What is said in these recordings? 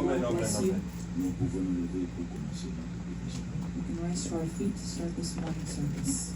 Amen, God amen, bless you. amen. Nous pouvons nous lever pour commencer notre bénédiction. We can rise to our feet to start this morning service.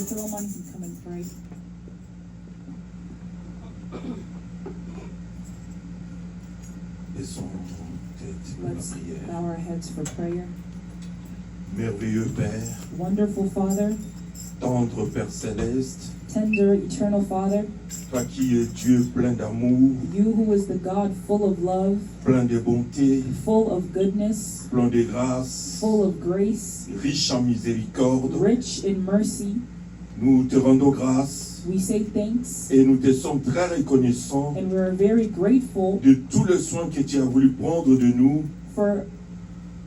Philemon can come and pray. Baissons nos têtes pour la Let's prière. bow our heads for prayer. Merveilleux Père, Wonderful Father, tendre Père céleste, tender, eternal Father, toi qui es Dieu plein d'amour, you who is the God full of love, plein de bonté, full of goodness, plein de grâce, full of grace, riche en miséricorde, rich in mercy, nous te rendons grâce we say thanks, et nous te sommes très reconnaissants and we're very grateful de tout le soin que tu as voulu prendre de nous for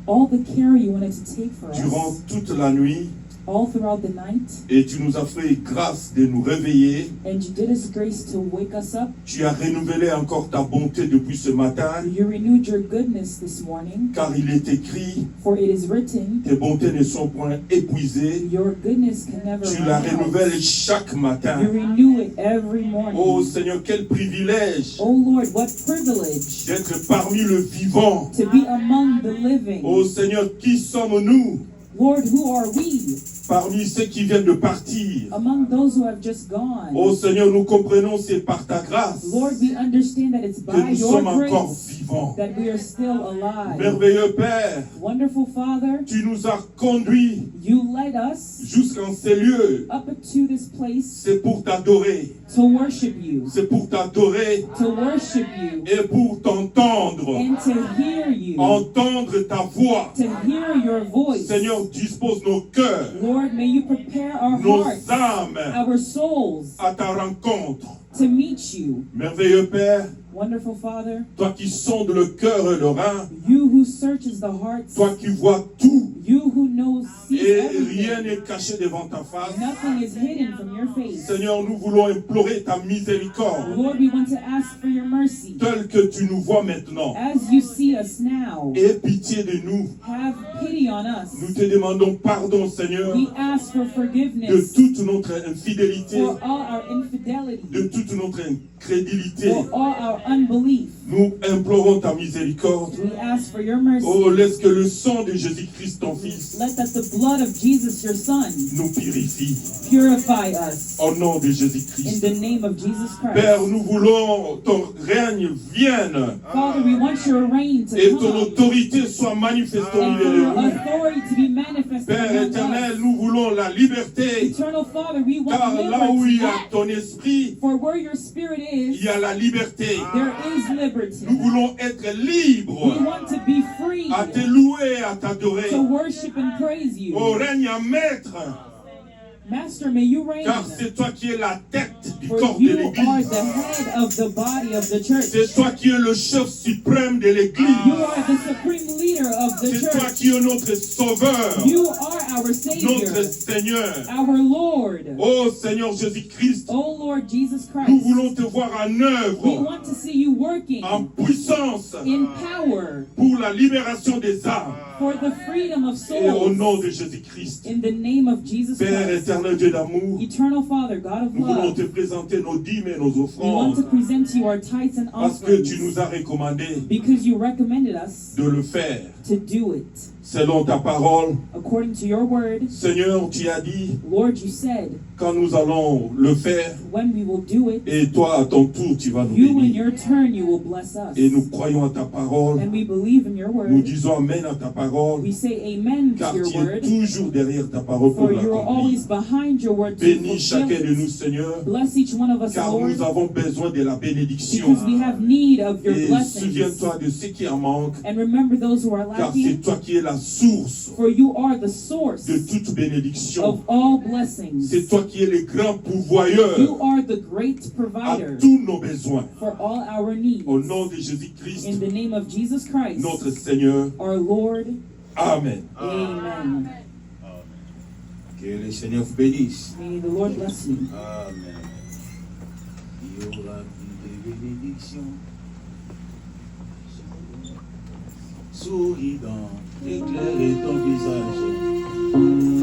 all the care you wanted to take for durant us toute la nuit, all throughout the night, et tu nous as fait grâce de nous réveiller. and you did us grace to wake us up. Tu as renouvelé encore ta bonté depuis ce matin, You renewed your goodness this morning, car il est écrit, for it is written, tes bontés ne sont point épuisées. your goodness can never Tu la run renouvelles out. chaque You matin. renew it every morning. Oh Seigneur, quel privilège Oh Lord, what privilege d'être parmi le vivant. to be among the living. Oh Seigneur, qui sommes-nous Lord, who are we parmi ceux qui viennent de partir? among those who have just gone? Oh Seigneur, nous comprenons, c'est par ta grâce Lord, we understand that it's que by nous your sommes encore grace vivants. that we are still alive. Merveilleux Père, Wonderful Father, tu nous as conduits you led us jusqu'en ces lieux. up to this place C'est pour t'adorer. to worship you, C'est pour t'adorer to worship you, et pour t'entendre. and to hear you, Entendre ta voix. to hear your voice. Seigneur, dispose nos cœurs, Lord, may you prepare our nos hearts, âmes our souls à ta rencontre. to meet you. Merveilleux Père, Wonderful Father, toi qui sondes le cœur et le rein, you who searches the hearts, toi qui vois tout you who knows, sees et rien everything. n'est caché devant ta face. Nothing is hidden from your face. Seigneur, nous voulons implorer ta miséricorde, Lord, we want to ask for your mercy. telle que tu nous vois maintenant. As you see us now, Aie pitié de nous. have pity on Nous us. te demandons pardon, Seigneur, We ask for de forgiveness toute notre infidélité, for all our infidelity, de toute notre incrédulité. for all our unbelief. Nous implorons ta miséricorde. We ask for your mercy. Oh, laisse que le sang de Jésus-Christ, ton Fils, Let that the blood of Jesus, your Son, nous purifie. purify us. Au nom de In Jésus-Christ. the name of Jesus Père, Christ. nous voulons ton règne vienne Father, we want your reign to et ton come autorité soit manifestée au and milieu for de your nous. authority to be manifested Père among éternel, us. nous voulons la liberté, Eternal Father, we car want là où il y a liberty. ton esprit, For where your spirit il is, y a la liberté. there is liberty. Nous voulons être We libres want to be free à te louer, à t'adorer. to worship and praise you. Au règne à maître, Master, may you reign. car c'est toi qui es la tête du For corps de you are l'Église. the head of the body of the church. C'est toi qui es le chef suprême de l'Église. You are the supreme leader of the C'est toi church. qui es notre sauveur, You are our Savior, notre Seigneur. our Lord. Oh Seigneur Jésus-Christ, Oh Lord Jesus nous Christ, voulons te voir en we œuvre, want to see you working en puissance, in power pour la libération des âmes. for the freedom of Et au souls. nom de Jésus-Christ. In the name of Jesus Père Christ. éternel Dieu d'amour, Eternal Father, God of nous voulons love, te présenter nos dîmes et nos we want to offrandes present to you our tithes and parce que tu offerings nous as recommandé because you recommended us de le faire to do it selon ta parole. according to your word. Seigneur, tu as dit, Lord, you said quand nous allons le faire, when we will do it, et toi à ton tour tu vas nous you in bénir. your turn you will bless us. Et nous croyons à ta parole, And we believe in your nous word. disons Amen à ta parole, We say amen car to your tu es word, toujours derrière ta parole pour for you are l'accomplir. always behind your word to Bénis chacun fulfill de nous, it. Seigneur, Bless each one of us, car Lord, nous avons besoin de la bénédiction. because we have need of your Et blessings. souviens-toi de ce qui en manque, And remember those who are car c'est lacking, toi qui es la source for you are the source de toute bénédiction. of all blessings. C'est toi qui es le grand pourvoyeur You are the great à provider tous nos besoins. for all our needs. Au nom de Jésus-Christ, In the name of Jesus Christ, notre Seigneur. our Lord. Amen. Amen. Que le Seigneur vous bénisse. May the Lord bless you. Amen. Il y aura plus de bénédictions. Souriant, éclairez ton visage.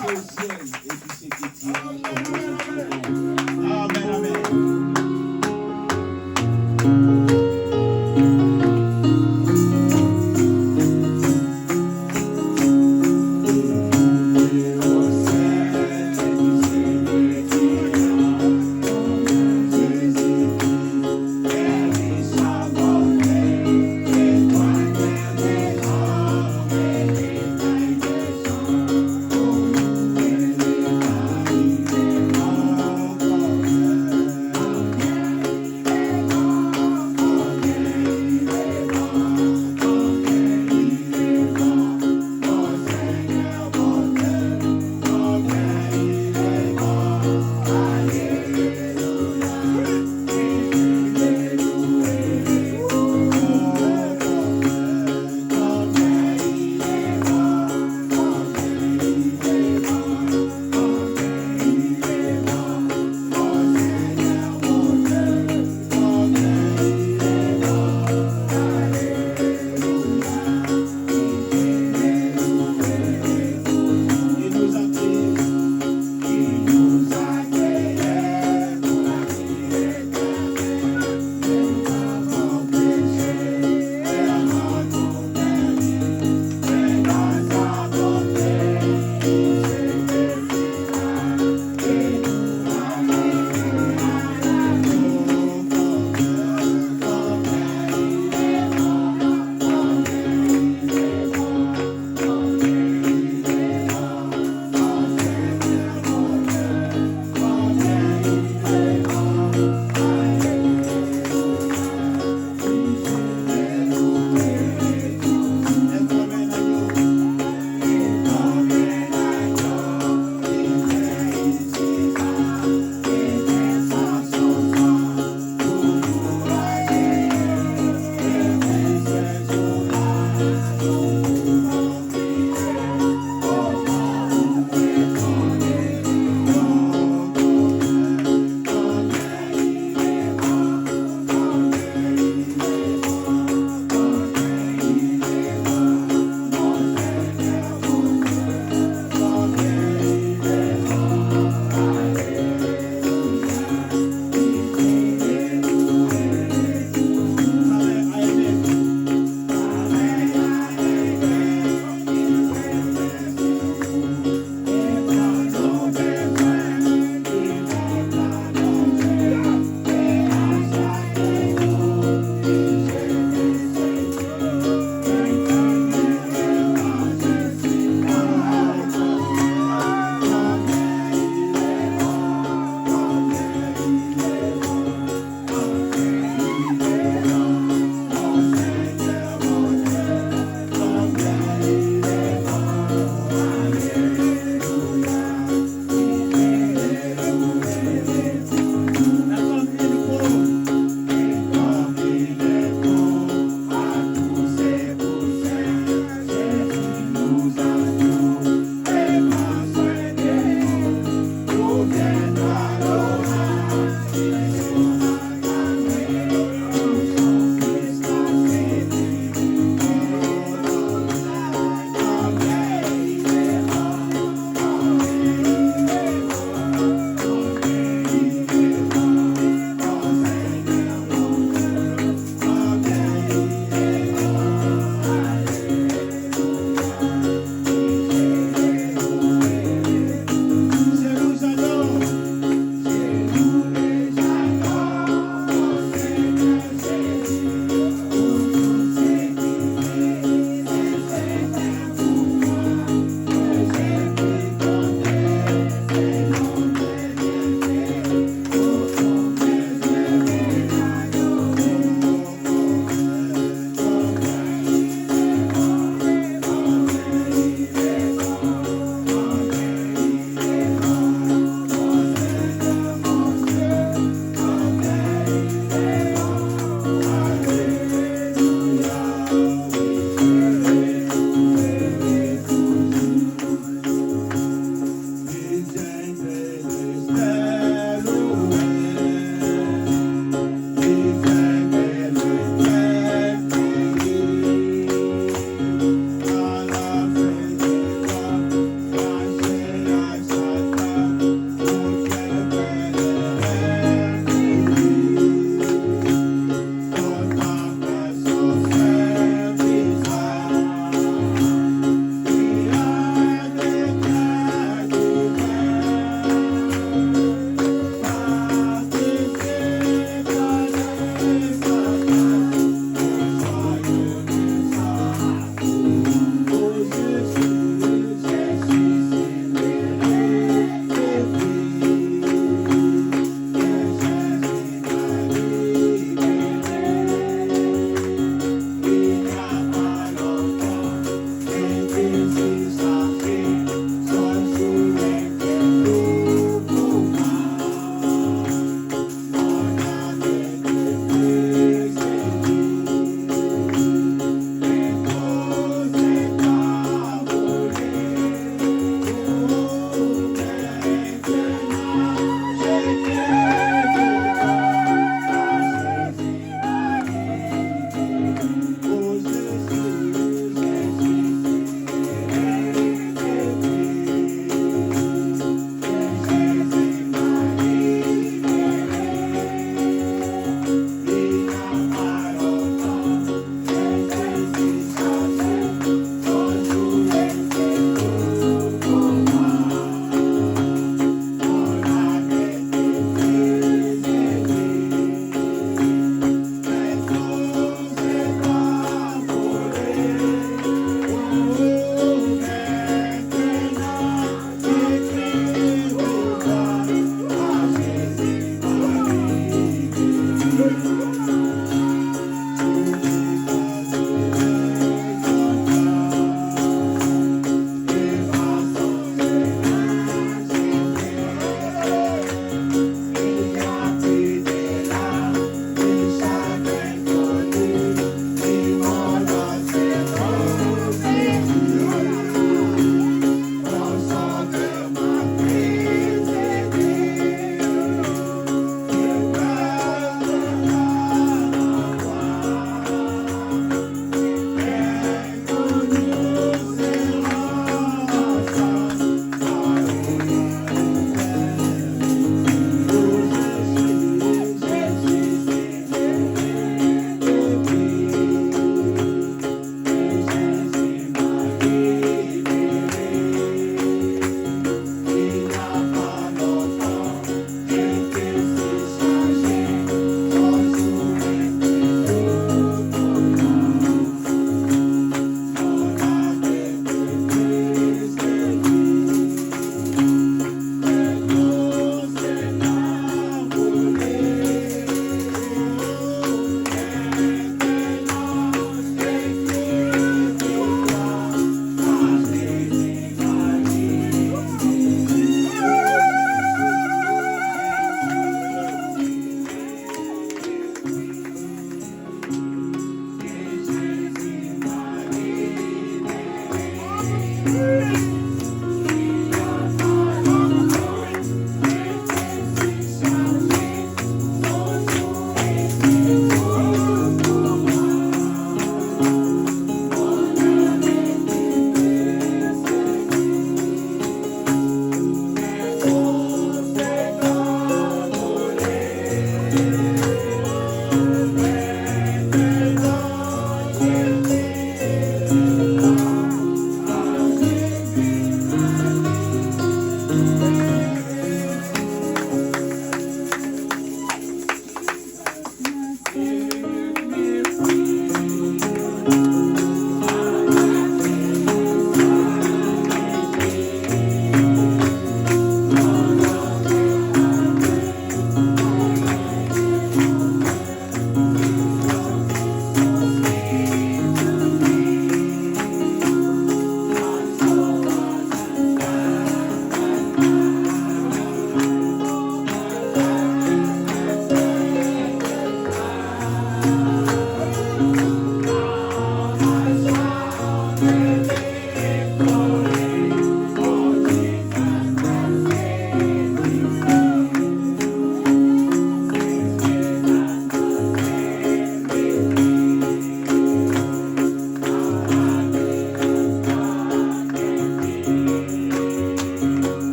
monter au ciel et puis c'est qui Amen, amen.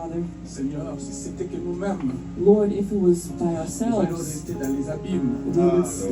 Father. Seigneur, si c'était que nous-mêmes, Lord, if it was by nous allions ourselves, rester dans les abîmes. we would stay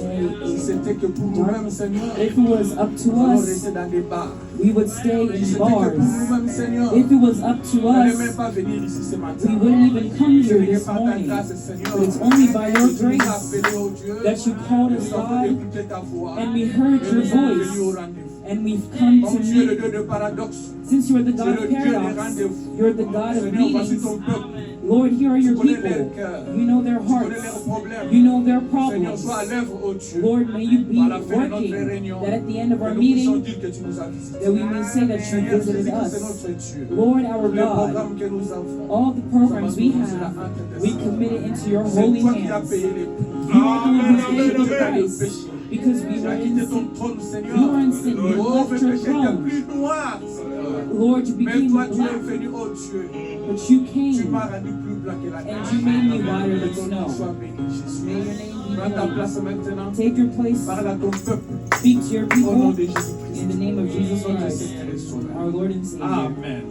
Si in c'était que pour nous-mêmes, darkness. Seigneur, If it was up nous to allions us, rester dans des bars. we would stay Si in c'était que pour bars. nous-mêmes, Seigneur, If it was up to nous n'allions même us, pas venir ici ce we matin. wouldn't even come Ce here n'est this pas ta morning. grâce, Seigneur, But it's only by your que tu nous as grace appelés, oh Dieu, that you called us, nous avons God, écouté ta voix, and we heard et your nous sommes venus au voice, rendez-vous. and we've come Comme to tu es le meet. Dieu de paradoxe, Since you are the tu es God le of Dieu des paradox, rendez-vous. you're the God of Seigneur, voici meetings. ton peuple. Lord, here are Tu your connais leur people. cœur. You know their Tu connais leurs hearts. problèmes. You know their Seigneur, problems. sois à l'œuvre, oh Dieu. Lord, may you be À la fin de notre working, réunion, that at the end of que our nous puissions meeting, dire que tu nous as visités. that we may say that you Seigneur, visited Jésus, que c'est us. notre Dieu. Lord, our Les God, programmes que nous avons, all the programs we have, we commit it into your c'est holy toi qui as hands. payé les prix. You are the one who paid the Tu as le price, péché. because we Tu were as in quitté ton sin. trône, Seigneur. You were in sin. You Oh, left le your péché était throne. plus noir, Seigneur. Lord, you Mais became toi, tu es black, venu, oh Dieu. but you Tu m'as came, rendu plus blanc que la and neige. you made me whiter Que than ton nom snow. soit béni, Jésus. May your name be Prends ta place praised. maintenant. Take your place, Parle à ton peuple. speak to your Au nom de people, Jésus-Christ. in the name of Jesus Notre Christ, Seigneur et Sauveur. our Lord and Savior. Amen.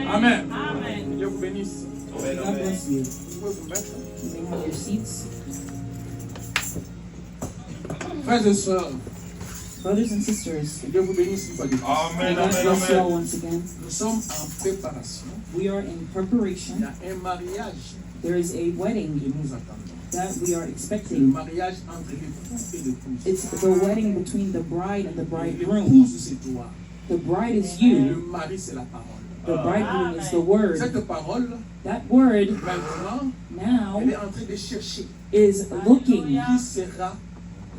Amen. Dieu vous bénisse. God bless you. Vous pouvez vous mettre. You may have your seats. Frères et sœurs, Brothers and sisters, que Dieu vous bénisse une fois de plus. may Amen. God Amen. bless you all Amen. once again. Nous sommes en préparation. We are in Il y preparation. a un mariage There is a que wedding nous attendons. that we are C'est le expecting. mariage entre l'époux et l'épouse. It's the wedding between the bride and the bridegroom. L'épouse, c'est toi. The bride is Le you. mari, c'est la parole. The bridegroom is the word. Cette parole, That word maintenant, now elle est en train de chercher is looking qui sera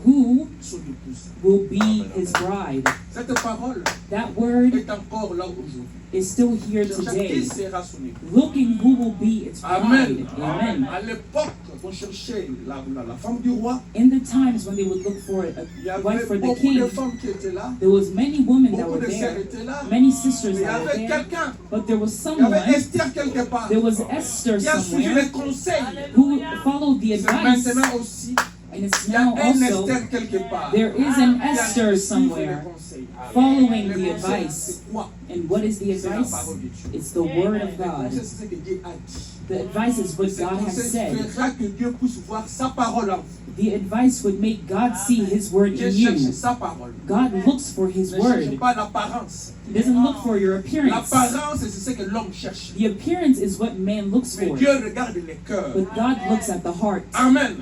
who son épouse. will be his bride. Cette parole That word est encore là aujourd'hui. is still here Cherchant today. qui sera son épouse. Looking who will be its Amen. bride. Amen. À l'époque, on cherchait la femme du roi. In the times when they would look for Il y a avait wife for the beaucoup king, de femmes qui étaient là. there was many women that Beaucoup were de sœurs there, étaient là. many sisters Mais il y that were avait there, quelqu'un. but there was Il y avait someone, Esther quelque part. there was Esther Qui a suivi somewhere les conseils. who followed the C'est advice, maintenant aussi. and it's Il y a now un also, Esther quelque part. there is an Qui a Esther suivi les somewhere conseils. following Les the conseils, advice. c'est quoi? And what is the C'est la advice? parole de Dieu. It's the word of Les God. conseils, c'est ce que Dieu a dit. The advice is what Ces God has conseils said. fera que Dieu puisse voir sa parole en vous. The advice would make God see his word Dieu in cherche you. sa parole. God looks for his Ne cherche word. pas l'apparence. He doesn't look for your appearance. L'apparence, c'est ce que l'homme cherche. The appearance is what man looks Mais for. Dieu regarde les cœurs. But God looks at the heart. Amen.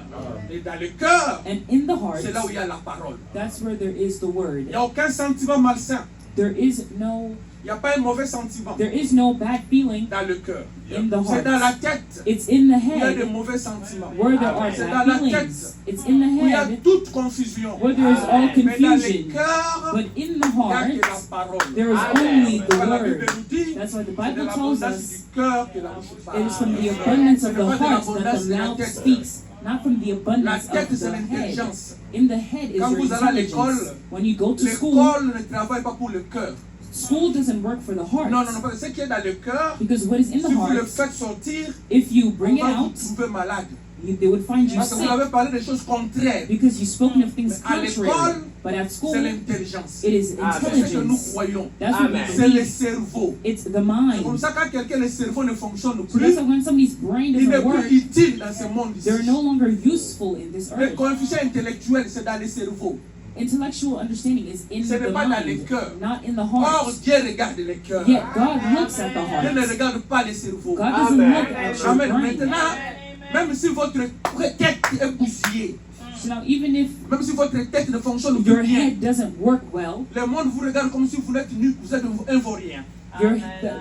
Et dans le cœur, And in the heart, c'est là où il y a la parole. that's where there is the Il word. n'y a aucun sentiment malsain. There is no Il n'y a pas un mauvais sentiment There is no bad feeling dans le cœur. in the C'est dans la heart. tête It's in the où il y a des head mauvais sentiments. where there are C'est dans bad la feelings. tête It's in the où il y a head toute confusion. where there is all Mais dans le confusion. cœur, But in the il n'y a que la heart, parole. there is only the La Bible word. nous dit, That's why the c'est de Bible tells l'abondance us du cœur que la bouche parle. it is from the abundance of Ce the n'est pas de heart that l'abondance the de la mouth tête. speaks, not from the La abundance tête, of c'est the head. l'intelligence. In the head is Quand your vous allez à intelligence. l'école, When you go to school, L'école ne travaille pas pour le cœur. school doesn't work for the heart. Non, non, non, parce que ce qui est dans le cœur, Because what is in si the vous le heart, faites sortir, if you on bring it va vous out, trouver malade. they would find you Parce que vous sick avez parlé des choses contraires. because you've spoken of things Mais à contrary. l'école, But at school, C'est l'intelligence. it is C'est ce que nous intelligence. croyons. That's what we C'est le believe. cerveau. It's the C'est comme mind. ça quand quelqu'un, le cerveau ne fonctionne So plus, that's why when somebody's brain il n'est doesn't work, plus utile dans ce monde ici. they're no longer useful in this Le earth. coefficient intellectuel, c'est dans le cerveau. Intellectual understanding is in Ce n'est the pas dans les mind, cœurs. not in the Or, heart. Dieu regarde les cœurs. Yet God looks at the Dieu ne heart. regarde pas les cerveaux. God doesn't look at your Amen. brain. Maintenant, même si votre tête est bousillée, So now even if même si votre tête ne fonctionne your plus bien, head doesn't work well, le monde vous regarde comme si vous êtes nu, vous êtes un vaurien.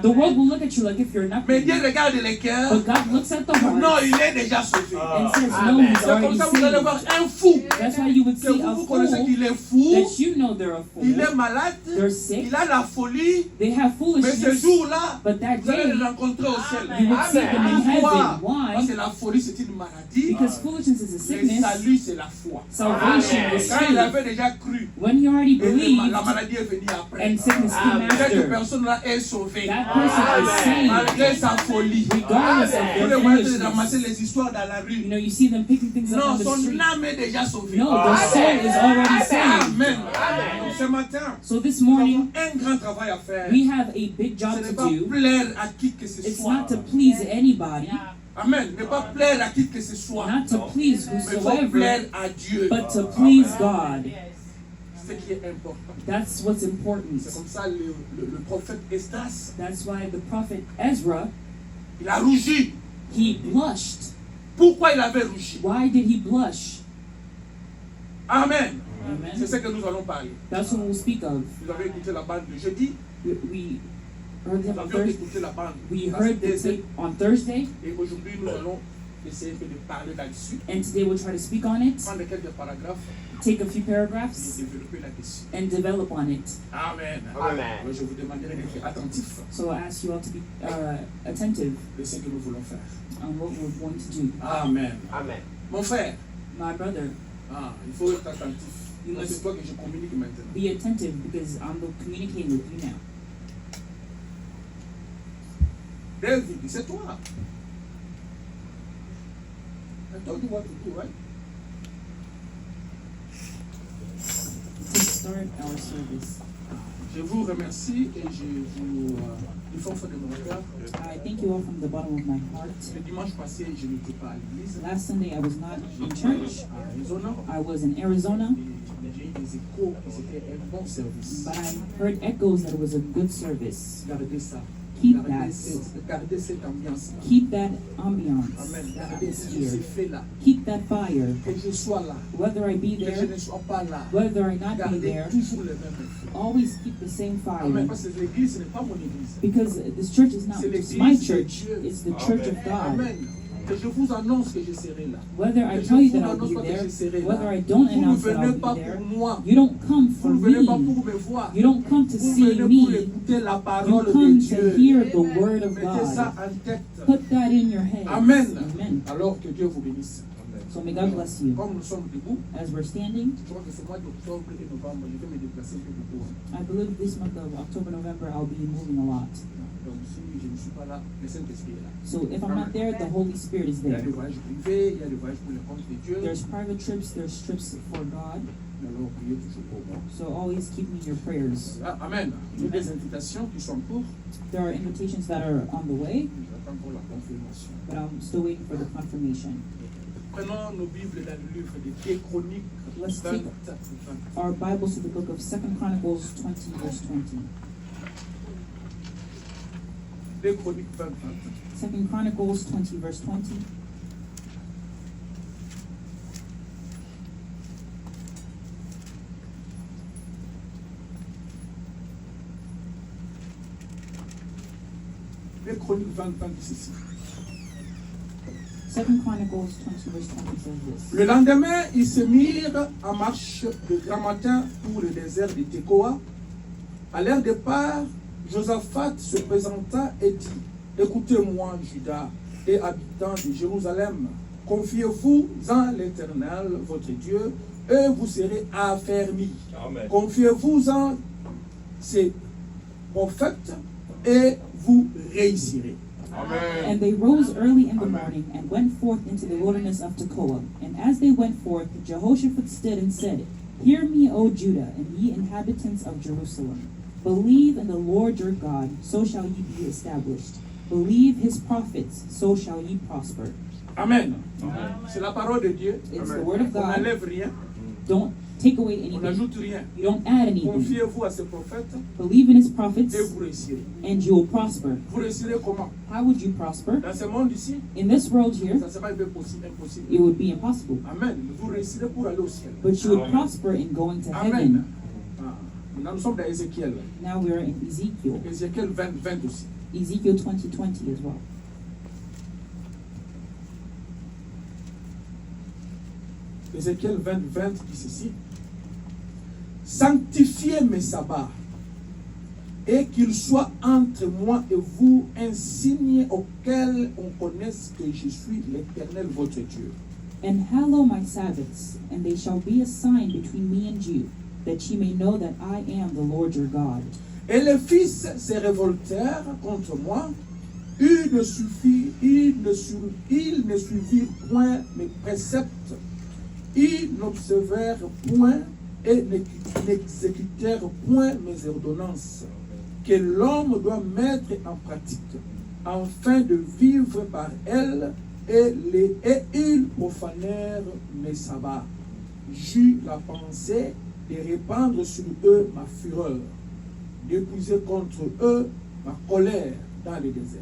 the world will look at you like if you're Mais nothing. Dieu regarde les cœurs. But God looks at the Non, heart il est déjà sauvé. and says, no, he's C'est comme already ça que vous allez saved. voir un fou. That's why you would Que see a vous connaissez fool qu'il est fou, that you know they're a il fool. est malade, They're sick. il a la folie. They have Mais ce foolishness. jour-là, But that vous allez day, le rencontrer au ciel. you would see them in heaven. Pourquoi? Why? Parce que la folie, c'est une maladie. Because foolishness is a Le sickness. salut, c'est la foi. Salvation is Quand il faith. avait déjà cru, When he already et believed la maladie est venue après. and sickness came Cette after, personne-là est sauvée. that person is saved Malgré sa folie. regardless of Vous les their voyez foolishness. ramasser les histoires dans la You rue. know, you see them picking things up Non, on the son street. âme est déjà sauvée. No, their soul is already saved. Amen. ce matin, So this nous avons morning, un grand travail à faire. we have a big Ce job n'est to pas do. plaire à qui que ce It's soit. not to please anybody, Amen. Ne pas plaire à qui que ce soit. not to please Mais il faut whosoever, plaire à Dieu. but to please God. Ce qui est important. That's what's C'est important. comme ça le prophète Esdras, That's why the prophet Ezra, il a rougi. he blushed. Pourquoi il avait rougi? Why did he blush? Amen. C'est Amen. ce que nous allons parler. That's what we'll speak of. Vous avez écouté la bande de jeudi. We heard Nous it on avions Thursday. écouté la bande. We la heard the deuxième. tape on Thursday, Et aujourd'hui, nous allons essayer de parler là-dessus. and today we'll try to speak on it, Prendre quelques paragraphes take a few et paragraphs, développer là-dessus. and develop on it. Amen. Amen. Je vous demanderai d'être attentifs So I ask you all to be attentive de ce que nous voulons faire. on what we're going to do. Amen. Amen. Mon frère, My brother, il faut être attentif. You must- C'est toi que je communique maintenant. be attentive because I'm communicating with you now. David, c'est toi. I told you what to do, right? To start our service, Je vous remercie et je vous du fond de mon cœur. I thank you all from the bottom of my heart. Le dimanche passé, je n'étais pas à l'église Last Sunday I was not in church. à Arizona. I was in Arizona, J'ai eu des échos que c'était un bon service. but I heard echoes that it was a good service. Gardez ça. Keep Gardez cette ambiance. Keep that ambiance, Amen. that Gardez ces atmosphere. faits-là. Keep that fire. Que je sois là. Whether I be Que je there, ne sois pas là. whether I not be Gardez there, toujours le même effet. always keep the same Amen. fire. Parce que l'église, ce n'est pas mon église. Because this church is not C'est just l'église my de church, Dieu. it's the church of God. Amen. Que je vous annonce que je serai là. Whether I Que je tell you vous that I'll annonce be pas que there, je serai là. whether I don't Vous ne announce that venez I'll pas be there, pour moi. you don't come for Vous ne venez pas me. pour me voir. You don't come to Vous see venez pour me. écouter la You parole de come to Dieu. hear the word of Mettez ça God. en tête. Put that in your head. Amen. Amen. Alors que Dieu vous bénisse. So may God bless you. Comme nous sommes debout, As we're standing, je crois que ce mois d'octobre et novembre, je vais me déplacer un peu beaucoup. I believe this month of October, November, I'll be moving a lot. Donc si je ne suis pas là, le Saint-Esprit est là. So if I'm not there, the Holy Spirit is Il y a there. des voyages privés, il y a des voyages pour le compte de Dieu. There's private trips, there's trips for God. Alors priez toujours pour moi. So always keep me in your prayers. Ah, Amen. J'ai des invitations qui sont en cours. There are invitations that are on the way, J'attends encore la confirmation. but I'm still waiting for the confirmation. Prenons nos Bibles dans le livre de 2 Chroniques Let's 20, take 20. our Bibles to the book of 2 Chronicles 20, verse 20. 2 Chroniques 20, 20. 2 Chronicles 20, verse 20. Les Chroniques 20, 20 dit ceci. 2 Chronicles 20, verse 20 says this. Le lendemain, ils se mirent en marche de grand matin pour le désert de Tekoa. À leur départ, Josaphat se présenta et dit: Écoutez-moi, Juda et habitants de Jérusalem, confiez-vous en l'Éternel, votre Dieu, et vous serez affermis. Amen. Confiez-vous en ses prophètes, et vous réussirez. And they rose early in the morning and went forth into the wilderness of Tekoa. And as they went forth, Jehoshaphat stood and said, Hear me, O Judah, and ye inhabitants of Jerusalem. Believe in the Lord your God, so shall ye be established. Believe his prophets, so shall ye prosper. Amen. C'est la parole de Dieu. It's the word of On God. n'enlève rien, Don't take away on anything. n'ajoute rien. You don't add anything. Confiez-vous à ses prophètes Believe in his prophets, et vous réussirez. and you will prosper. Vous réussirez comment? How would you prosper? Dans ce monde ici, In this world here, ça sera impossible. it would be impossible. Amen. Vous réussirez pour aller au ciel. But you would prosper in going to Amen. heaven. Maintenant, nous sommes dans Ézéchiel. Now we're in Ezekiel. Ézéchiel 20, 20 aussi. Ezekiel 20:20 as well. Ézéchiel 20, 20 dit ceci. Sanctifiez mes sabbats, et qu'il soit entre moi et vous un signe auquel on connaisse que je suis l'Éternel votre Dieu. And hallow my Sabbaths, and they shall be a sign between me and you, that ye may know that I am the Lord your God. Et les fils se révoltèrent contre moi. Ils ne suivirent point mes préceptes. Ils n'observèrent point et n'exécutèrent point mes ordonnances, que l'homme doit mettre en pratique, afin de vivre par elles, et ils profanèrent mes sabbats. J'eus la pensée de répandre sur eux ma fureur, d'épuiser contre eux ma colère dans le désert.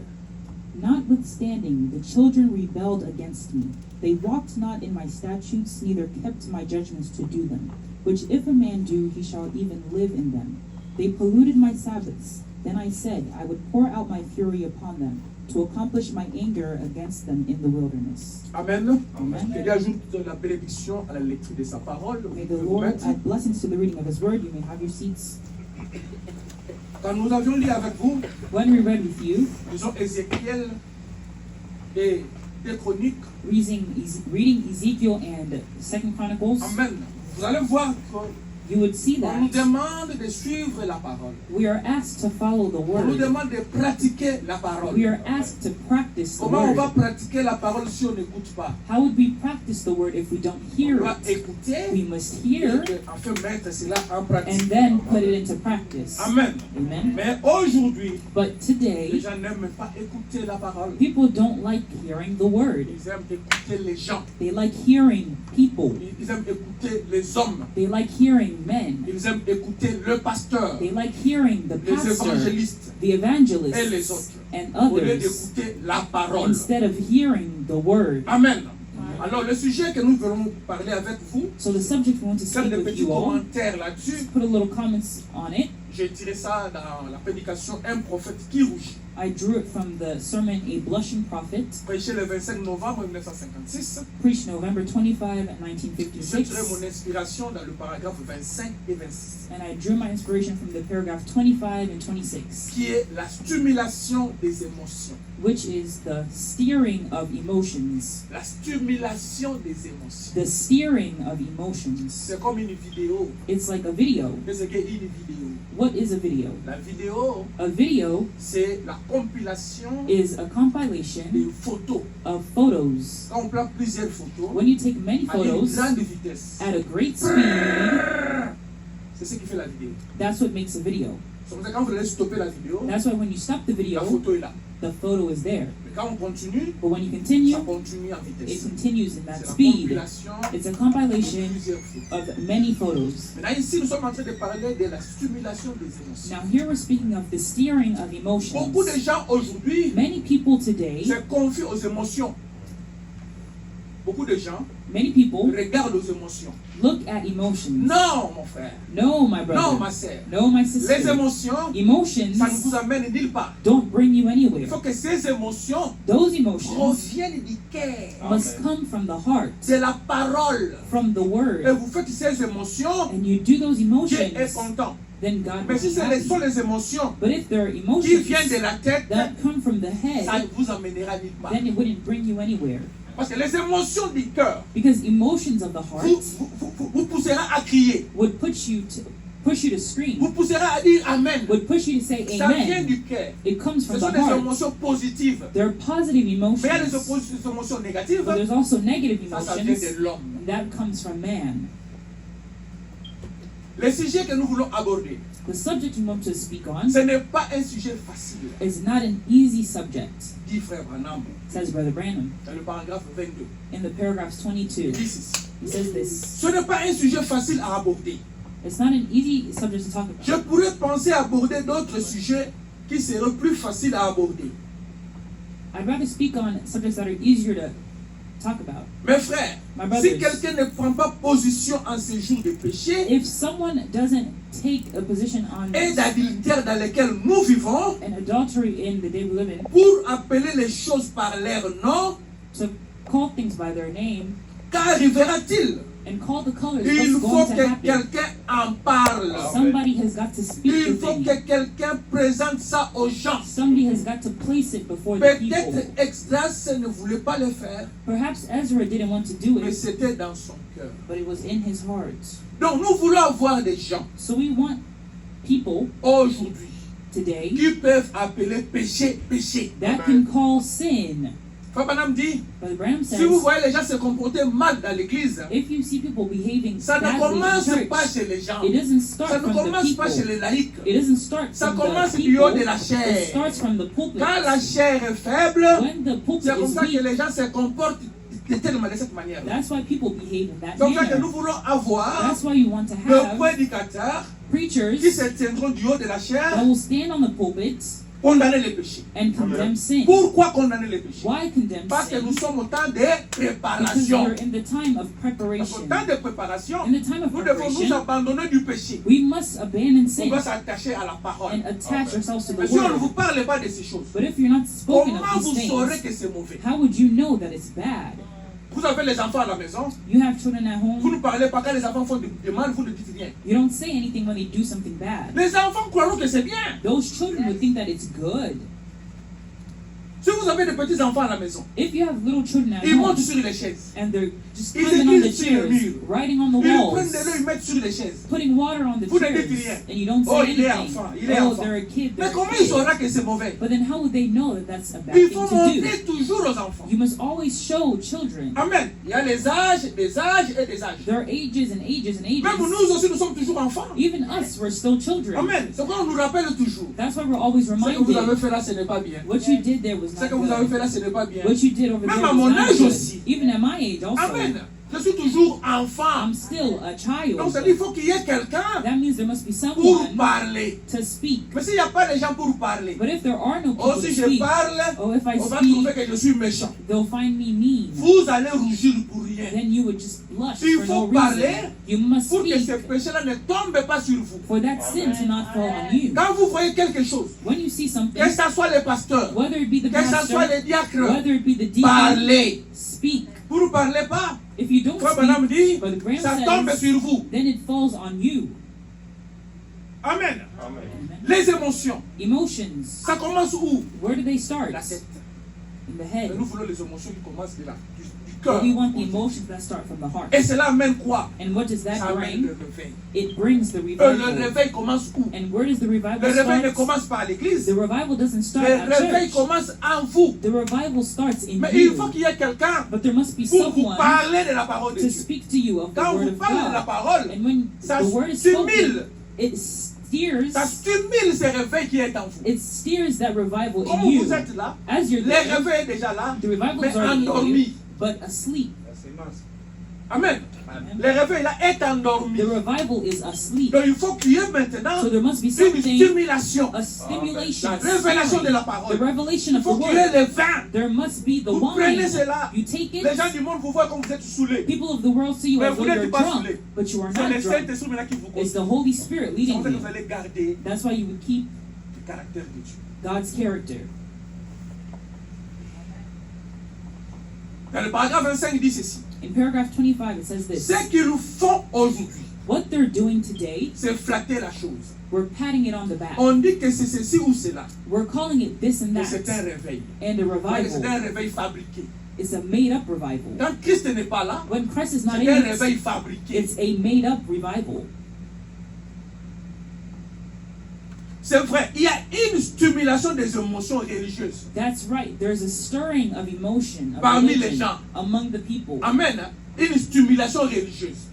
Notwithstanding, the children rebelled against me. They walked not in my statutes, neither kept my judgments to do them. Which if a man do, he shall even live in them. They polluted my Sabbaths. Then I said, I would pour out my fury upon them, to accomplish my anger against them in the wilderness. Amen. Amen. Que Dieu ajoute la bénédiction à la lecture de sa parole. May the Vous Lord mettez. add blessings to the reading of His Word. You may have your seats. Quand nous avions lu avec vous, When we read with you, disons Ézéchiel et des Chroniques. reading Ezekiel and 2 Chronicles, Amen. Vous allez voir que you would see on nous that demande de suivre la parole. we are asked to follow the On nous Word. demande de pratiquer la parole. We are asked to practice the Comment on va Word. pratiquer la parole si on n'écoute pas? How would we practice the Word if we don't On hear doit it? écouter We must et hear enfin mettre cela en pratique. and then put it into practice. Amen. Amen. Mais aujourd'hui, But les today, gens n'aiment pas écouter la parole. people don't like hearing the Word. Ils aiment écouter les gens. They like hearing people. Ils aiment écouter les hommes. They like hearing men. Ils aiment écouter le pasteur, They like hearing the les pastor, évangélistes, the et les evangelists, autres. and Au lieu others d'écouter la parole. instead of hearing the Word. Amen. Alors, le sujet que nous voulons parler avec vous, So the subject we want to c'est speak des with petits you all. commentaires là-dessus. Put a little comments on it. J'ai tiré ça dans la prédication Un prophète qui rougit, I drew it from the sermon A Blushing Prophet, prêché le 25 novembre 1956. preached November 25, J'ai tiré 1956. mon inspiration dans le paragraphe 25 et 26, And I drew my inspiration from the paragraph 25 and 26, qui est la stimulation des émotions. which is the steering of emotions. La stimulation des émotions. The steering of emotions. C'est comme une vidéo. It's like a video. Qu'est-ce qu'est une vidéo? What is a video? La vidéo, A video c'est la compilation is a des compilation photos. of photos. Quand on prend plusieurs photos, When you take many à une photos grande vitesse, at a great speed, c'est ce qui fait la vidéo. that's what makes a video. C'est pour ça que quand vous allez stopper la vidéo, That's why when you stop the la video, photo est là. the photo is there. Mais quand on continue, But when you ça continue, continue en it vitesse. continues in that C'est la speed. compilation It's a de compilation plusieurs photos. of many photos. Maintenant ici, nous sommes en train de parler de la stimulation des émotions. Now here we're speaking of the steering of Beaucoup de emotions. gens aujourd'hui Many people today, se confient aux émotions. Beaucoup de gens many people regardent aux émotions. look at emotions. Non, mon frère. No, my Non, ma brother. sœur. No, my Les sister. émotions, Emotions ça ne vous amène nulle part. don't bring you Il anywhere. faut que ces émotions Those emotions proviennent du cœur, must come from the heart, de la parole. from the Et word. vous faites ces émotions, And you do those Dieu est emotions, content. then God Mais will si be ce sont happy. les émotions But if there are qui emotions viennent de la tête, that come from the ça ne head, vous amènera nulle part. then it wouldn't bring you anywhere. Parce que les émotions du cœur Because emotions of the heart vous poussera à crier, would push you to scream, vous poussera à dire Amen. would push you to say Ça vient amen. du cœur. It comes Ce from sont the des heart. émotions positives. There are positive Mais il y a des emotions, émotions négatives. but there's also negative Ça vient emotions de l'homme. that comes from man. Le sujet que nous voulons aborder, The subject we want to speak on ce n'est pas un sujet facile, is not an easy subject, dit Frère Branham says Brother Branham dans le paragraphe 22. in the paragraphs 22. Il dit ceci. He says this. Ce n'est pas un sujet facile à aborder. It's not an easy subject to talk Je about. pourrais penser à aborder d'autres sujets qui seraient plus faciles à aborder. I'd rather speak on subjects that are easier to talk about. Mes frères, My si brothers. quelqu'un ne prend pas position en ces jours de péché If someone doesn't take a position on et d'adultère dans lesquels nous vivons, an adultery in the day we live in, pour appeler les choses par leur nom, to call things by their name qu'arrivera-t-il? and call the colors, Il what's faut going to que happen? quelqu'un en parle. Somebody has got to speak Il the faut thing. que quelqu'un présente ça aux gens. Somebody has got to place it before the people. Peut-être Exdras ne voulait pas le faire, Perhaps Ezra didn't want to do mais it, c'était dans son cœur. but it was in his heart. Donc nous voulons avoir des gens So we want people aujourd'hui today qui peuvent appeler péché, péché. that can call sin Frère Branham dit, Brother Branham si vous says, voyez les gens se comporter mal dans l'église, if you see people behaving ça ne badly in commence church, pas chez les gens. it doesn't start Ça ne from the commence pas chez people. les laïcs. It doesn't start Ça from commence the du haut people. de la chair. It starts from the pulpit. Quand la chair est faible, When the pulpit c'est comme is ça que weak, les gens se comportent de cette manière. that's why people behave in that C'est comme ça que manner. nous voulons avoir That's why you want to de have prédicateurs preachers qui se tiendront du haut de la chair, that will stand on the pulpit condamner les péchés. and condemn sin. Pourquoi condamner les péchés? Why condemn Parce que sin? nous sommes au temps de Because préparation. we're in the time of Au preparation. temps de préparation, In the time of nous devons nous preparation, abandonner du péché. we must abandon On sin doit s'attacher à la parole. and attach ourselves to Mais the si on ne vous word. parle pas de ces choses, But if you're not spoken comment of vous these saurez things, que c'est mauvais? how would you know that it's bad? Vous avez les enfants à la maison, You have children at vous home, ne parlez pas quand les enfants font du mal, vous ne dites rien. you don't say anything when they do something bad. Les enfants croiront que c'est bien. Those children would think that it's good. Si vous avez des petits enfants à la maison, If you have little children at ils home montent sur les chaises. and they're just Ils climbing on the écrivent sur le chairs, mur. writing on the Ils prennent walls, de l'eau, ils mettent sur les chaises. putting water on the Vous ne chairs, dites rien. and you don't Oh, say il est anything. enfant, il est Oh, enfant. they're a kid, Mais they're comment a il kid. saura que c'est mauvais? But then how would they know that that's a bad Il thing faut to do? montrer toujours aux enfants. You must always show children. Amen. Il y a les âges, des âges et des âges. There are ages and ages and Même ages. nous aussi, nous sommes toujours enfants. Even us, we're still children. Amen. C'est pourquoi on nous rappelle toujours. That's why we're always Ce que vous avez reminded. fait là, ce n'est pas bien. What you did there was Ce not que vous avez fait good. là, ce n'est pas bien. What you did over Même there à was mon not âge good. aussi. Even at my age also. Amen. Je suis toujours enfant. I'm still a Donc, child. ça dit qu'il faut qu'il y ait quelqu'un That means there must be pour someone parler. to speak. Mais s'il n'y a pas de gens pour parler, But if there are no oh, people to si je speak, parle, oh, if I on va speak, trouver que je suis méchant. they'll find me mean. Vous allez rougir pour rien. Then you would just blush Il for faut no parler reason. You must pour que speak ce péché-là ne tombe pas sur vous. for that sin to not fall on you. Quand vous voyez quelque chose, When you see something, que ce soit le pasteur, whether it be the que ce soit pastor, le diacre, whether it be the deacon, parlez. speak. Vous ne parlez pas. If you don't Frère Branham speak, dit, Brother Graham ça tombe says, sur vous. then it falls on you. Amen. Amen. Les émotions, Emotions, ça commence où? where do they start? La tête. In the Mais head. nous voulons les émotions qui commencent de là, du But cœur. we want the emotions that start from the heart. Et cela amène quoi? And what does that Ça amène le bring? réveil. It brings the Le revival. réveil commence où? And where does the Le revival réveil ne start? commence pas à l'église. The revival doesn't start Le at réveil church. commence en vous. The revival starts in Mais il faut you. qu'il y ait quelqu'un But there must be pour vous someone parler de la parole de to Dieu. speak to you of the Quand word vous of parlez de la God. parole, And when ça the word is stimule. spoken, it steers ça stimule ce réveil qui est en vous. it steers that revival Comme in you. vous êtes là, As you're le there, réveil est déjà là, the revival mais is already in you, endormi. but asleep. Amen. Le réveil là est endormi. The revival is asleep. Donc il faut qu'il y ait maintenant So there must be une something, stimulation. a stimulation, La révélation de la the parole. revelation Il of the faut qu'il y ait word. le vin. There must be the Vous prenez wine. cela. You take Les gens it. du monde vous voient comme vous êtes saoulés. People of the world see you Mais as vous though n'êtes you're pas drunk, saoulés. but you are C'est not le drunk. Saint-Esprit maintenant qui vous It's conduit. the Holy Spirit C'est leading pour ça que you. vous allez garder That's why you would keep le caractère de Dieu. God's character. Dans le paragraphe 25, il dit ceci. In paragraph 25, it says this. Ce qu'ils font aujourd'hui, What they're doing today, c'est flatter la chose. we're patting it on the back. On dit que c'est ceci ou cela. We're calling it this and Mais c'est un that. réveil. And a Mais c'est revival. un réveil fabriqué. It's a made-up revival. Quand Christ n'est pas là, When Christ is not c'est un in réveil it, fabriqué. it's a made-up revival. C'est vrai, il y a une stimulation des émotions religieuses. That's right. There's a stirring of emotion, of Parmi les religion gens. among the people. Amen. Une stimulation religieuse.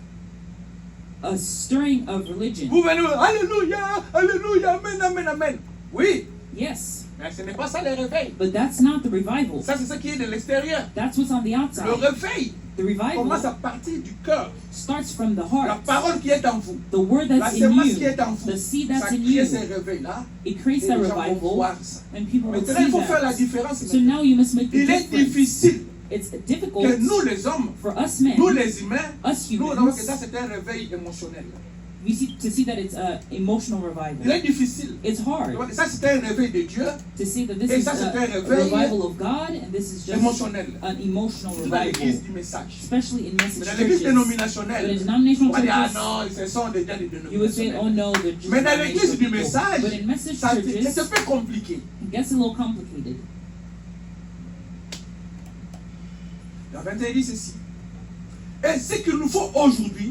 A stirring of religion. Vous venez, Alléluia, Alléluia, Amen, Amen, Amen. Oui, Yes, mais ce n'est pas ça le réveil. but that's not the revival. Ça, c'est ce qui est de l'extérieur. That's what's on the Le outside. réveil The commence à revival partir du cœur. starts from the La heart. parole qui est en vous. The word La that's in semence qui you, est en vous. the seed Ça that's in crée you, ce réveil-là. it Et creates les that gens vont revival, voir ça. and people will Maintenant, il see faut faire la that. différence. So now you must make the Il est difference. difficile It's que difficult nous, les hommes, for us men, nous, les humains, us nous, on voit que ça, humans, c'est un réveil émotionnel. to see that it's an emotional Il revival. est difficile. It's hard Ça, c'est un réveil de Dieu to see that this Et is ça, c'est un a réveil revival of God, and this is just émotionnel. an emotional C'est dans l'église revival, du message. especially in Mais message dans l'église churches. But in dénominationnelle, denominational on va dire, ah churches, non, ce sont déjà des you would say, oh dénominationnels. no, they're just Mais dans l'église denominational du people. message, But in message ça, c'est churches, un peu compliqué. it gets a little complicated. La 21 dit ceci. Et ce qu'il nous faut aujourd'hui,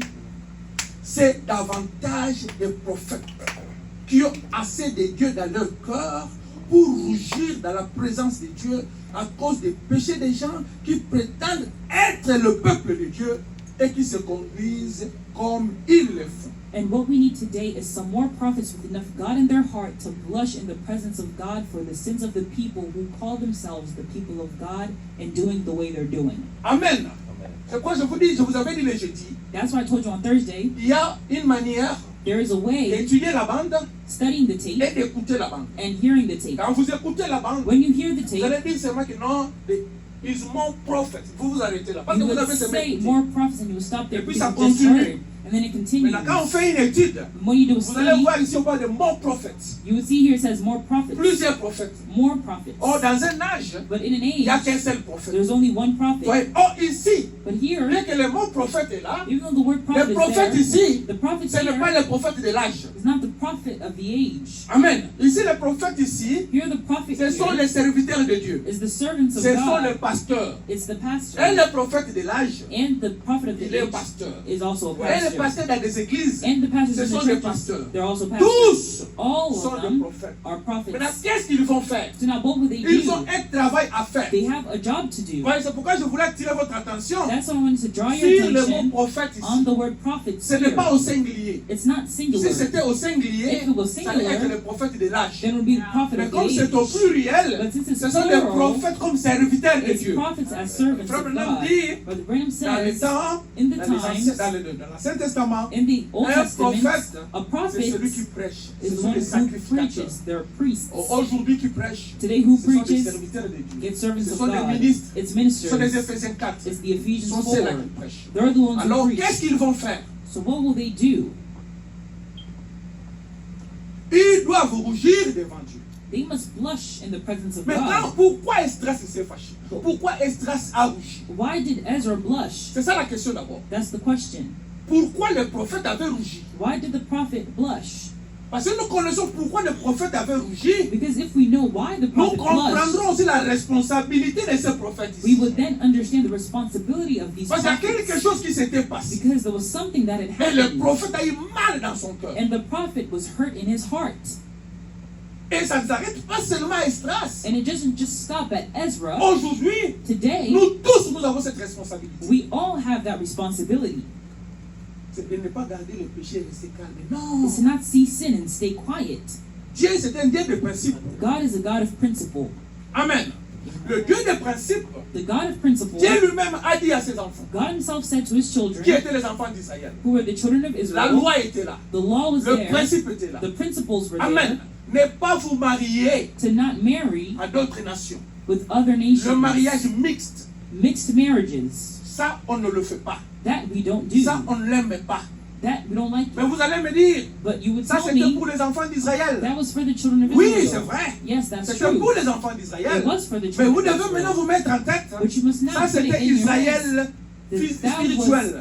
c'est davantage de prophètes qui ont assez de Dieu dans leur cœur pour rougir dans la présence de Dieu à cause des péchés des gens qui prétendent être le peuple de Dieu et qui se conduisent comme ils le font. And what we need today is some more prophets with enough God in their heart to blush in the presence of God for the sins of the people who call themselves the people of God and doing the way they're doing. Amen. C'est quoi je vous dis, je vous avais dit le jeudi, That's why I told you on Thursday, il y a une manière there is a way d'étudier la bande studying the et tape d'écouter la bande. and hearing the tape. Quand vous écoutez la bande, When you hear the vous tape, allez dire seulement que non, is more prophet. Vous vous arrêtez là. Parce que you vous would avez seulement say écouté. more prophets and you would stop there Et puis because ça you just continue. heard, and then it continues. Maintenant, quand on fait une étude, When you do a vous allez study, voir ici on parle de more prophets. you would see here it says more prophets, Plusieurs prophètes. more prophets. Or, dans un âge, But in an il n'y a age, qu'un seul prophète. there's only one prophet. Ouais. Or, ici, But here, dès que le mot prophète est là, even though the word prophet le is prophète there, ici, the prophet ce n'est pas here le prophète de l'âge. is not the prophet of the age. Amen. Ici, le prophète ici, Here the prophet ce sont here les serviteurs de Dieu. is the servants of Ce sont les God. pasteurs. It's the pastor. Et le prophète de l'âge, And the prophet of il the est age pasteur. is also a Et les pastor. pasteurs dans des églises, And the pastors ce in sont the des churches, pasteurs. they're also pastors. Tous All sont of des them prophètes. are prophets. Maintenant, qu'est-ce qu'ils vont faire? So now what will they Ils ont do? un travail à faire. They have a job to do. Ouais, c'est pourquoi je voulais attirer votre attention That's why I wanted to draw your sur le mot attention prophète on ici. the word prophet Ce n'est here. pas au singulier. It's not Si singular. c'était au singulier, If it was ça allait être singular, le prophète de l'âge. then it would be the prophet Mais of comme the c'est au age. pluriel, But since it's ce sont des plural, prophètes comme serviteurs de It's Dieu. prophets as servants Frère of Branham God. dit, Brother Branham dans les says, temps, in the dans times, l'Ancien Testament, in the Old un Testament, prophète, a c'est prophet celui qui prêche. Ce is sont one des who sacrificateurs. preaches. They're priests. Aujourd'hui qui prêchent, Today, who ce sont des preaches? serviteurs de Dieu. It's servants Ce of sont des God. ministres. It's Ce sont des ministers. Éphésiens 4. It's the Ce Ephesians sont 4. ceux-là qui prêchent. They're the ones Alors, who preach. qu'est-ce qu'ils vont faire? So what will they do? Ils doivent rougir devant Dieu. They must blush in the presence of Maintenant, God. pourquoi Esdras s'est fâché? Pourquoi Esdras a rougi? Why did Ezra blush? C'est ça la question d'abord. That's the question. Pourquoi le prophète avait rougi? Why did the prophet blush? Parce que nous connaissons pourquoi le prophète avait rougi. Because if we know why the Nous prophet blushed, comprendrons aussi la responsabilité de ce prophète we ici. would then understand the responsibility of these Parce qu'il y a quelque prophets. chose qui s'était passé. Because there was something that had Et le happened. prophète a eu mal dans son cœur. And the prophet was hurt in his heart. Et ça ne s'arrête pas seulement à Esdras. And it doesn't just stop at Ezra. Aujourd'hui, Today, nous tous, nous avons cette responsabilité. we all have that responsibility. C'est de ne pas garder le péché et rester calme. Non. It's to not see sin and stay quiet. Dieu, c'est un Dieu de principe. God is a God of principle. Amen. Le Dieu de principe, The God of principle, Dieu lui-même a dit à ses enfants, God himself said to his children, qui étaient les enfants d'Israël. who were the children of La Israel, loi était là. the law was Le there, principe était là. the principles were Amen. Ne pas vous marier there, to not marry à d'autres nations. with other Le nations, mariage mixte, mixed marriages. ça, on ne le fait pas. That we don't do. Ça, on ne l'aime pas. That we don't like. Mais vous allez me dire, But you would ça, tell c'était me pour les enfants d'Israël. that was for the children of Oui, Israel. c'est vrai. Yes, that's C'était true. pour les enfants d'Israël. It was for the Mais children vous of devez Israel. maintenant vous mettre en tête, But you must now ça, put it c'était in your Israël heads. That spirituel. was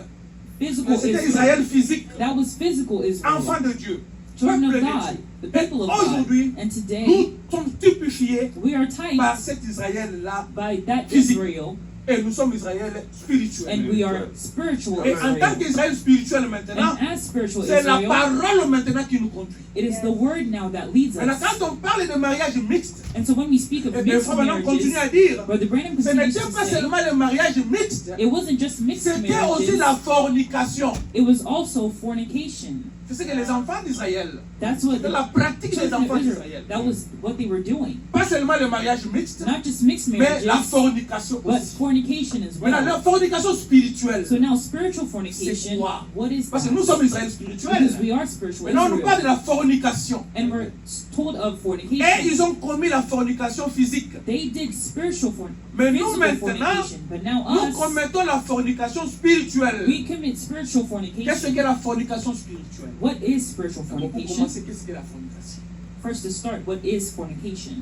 physical C'était Israel. Israël physique. That was physical Israel. Enfant de Dieu. Children of Peuple de God. Dieu. The Et people of God. aujourd'hui, And today, nous sommes typifiés we are typed par cet Israël-là by that physique. Israel, et nous sommes Israël spirituel. and we are spiritual Et en tant Israel. qu'Israël spirituel maintenant, And as spiritual c'est la Israel, parole maintenant qui nous conduit. it is the word now that leads Maintenant, us. quand on parle de mariage mixte, And so when we speak of et mixed Frère Branham continue à marriages, dire, Brother Branham ce continues n'était to pas say, seulement le mariage mixte, it wasn't just mixed c'était aussi marriages, la fornication. it was also fornication. C'est ce que les enfants d'Israël, That's what c'était la pratique des children enfants of Israel, d'Israël. that was what they were doing. Pas seulement le mariage mixte, Not just mixed mais la marriages, fornication but aussi. fornication as Maintenant, la well. fornication spirituelle, So now spiritual fornication, quoi? what is parce que that? nous sommes Israël spirituel. Because we are spiritual Maintenant, on nous parle de Israel. la fornication. And we're told of Et fornication. ils ont commis la fornication physique. They did spiritual Mais nous physical maintenant, fornication. But now nous us, commettons la fornication spirituelle. we commit spiritual Qu'est-ce fornication. que la fornication spirituelle? What is spiritual D'abord, pour fornication? commencer, qu'est-ce que la fornication? First to start, what is fornication?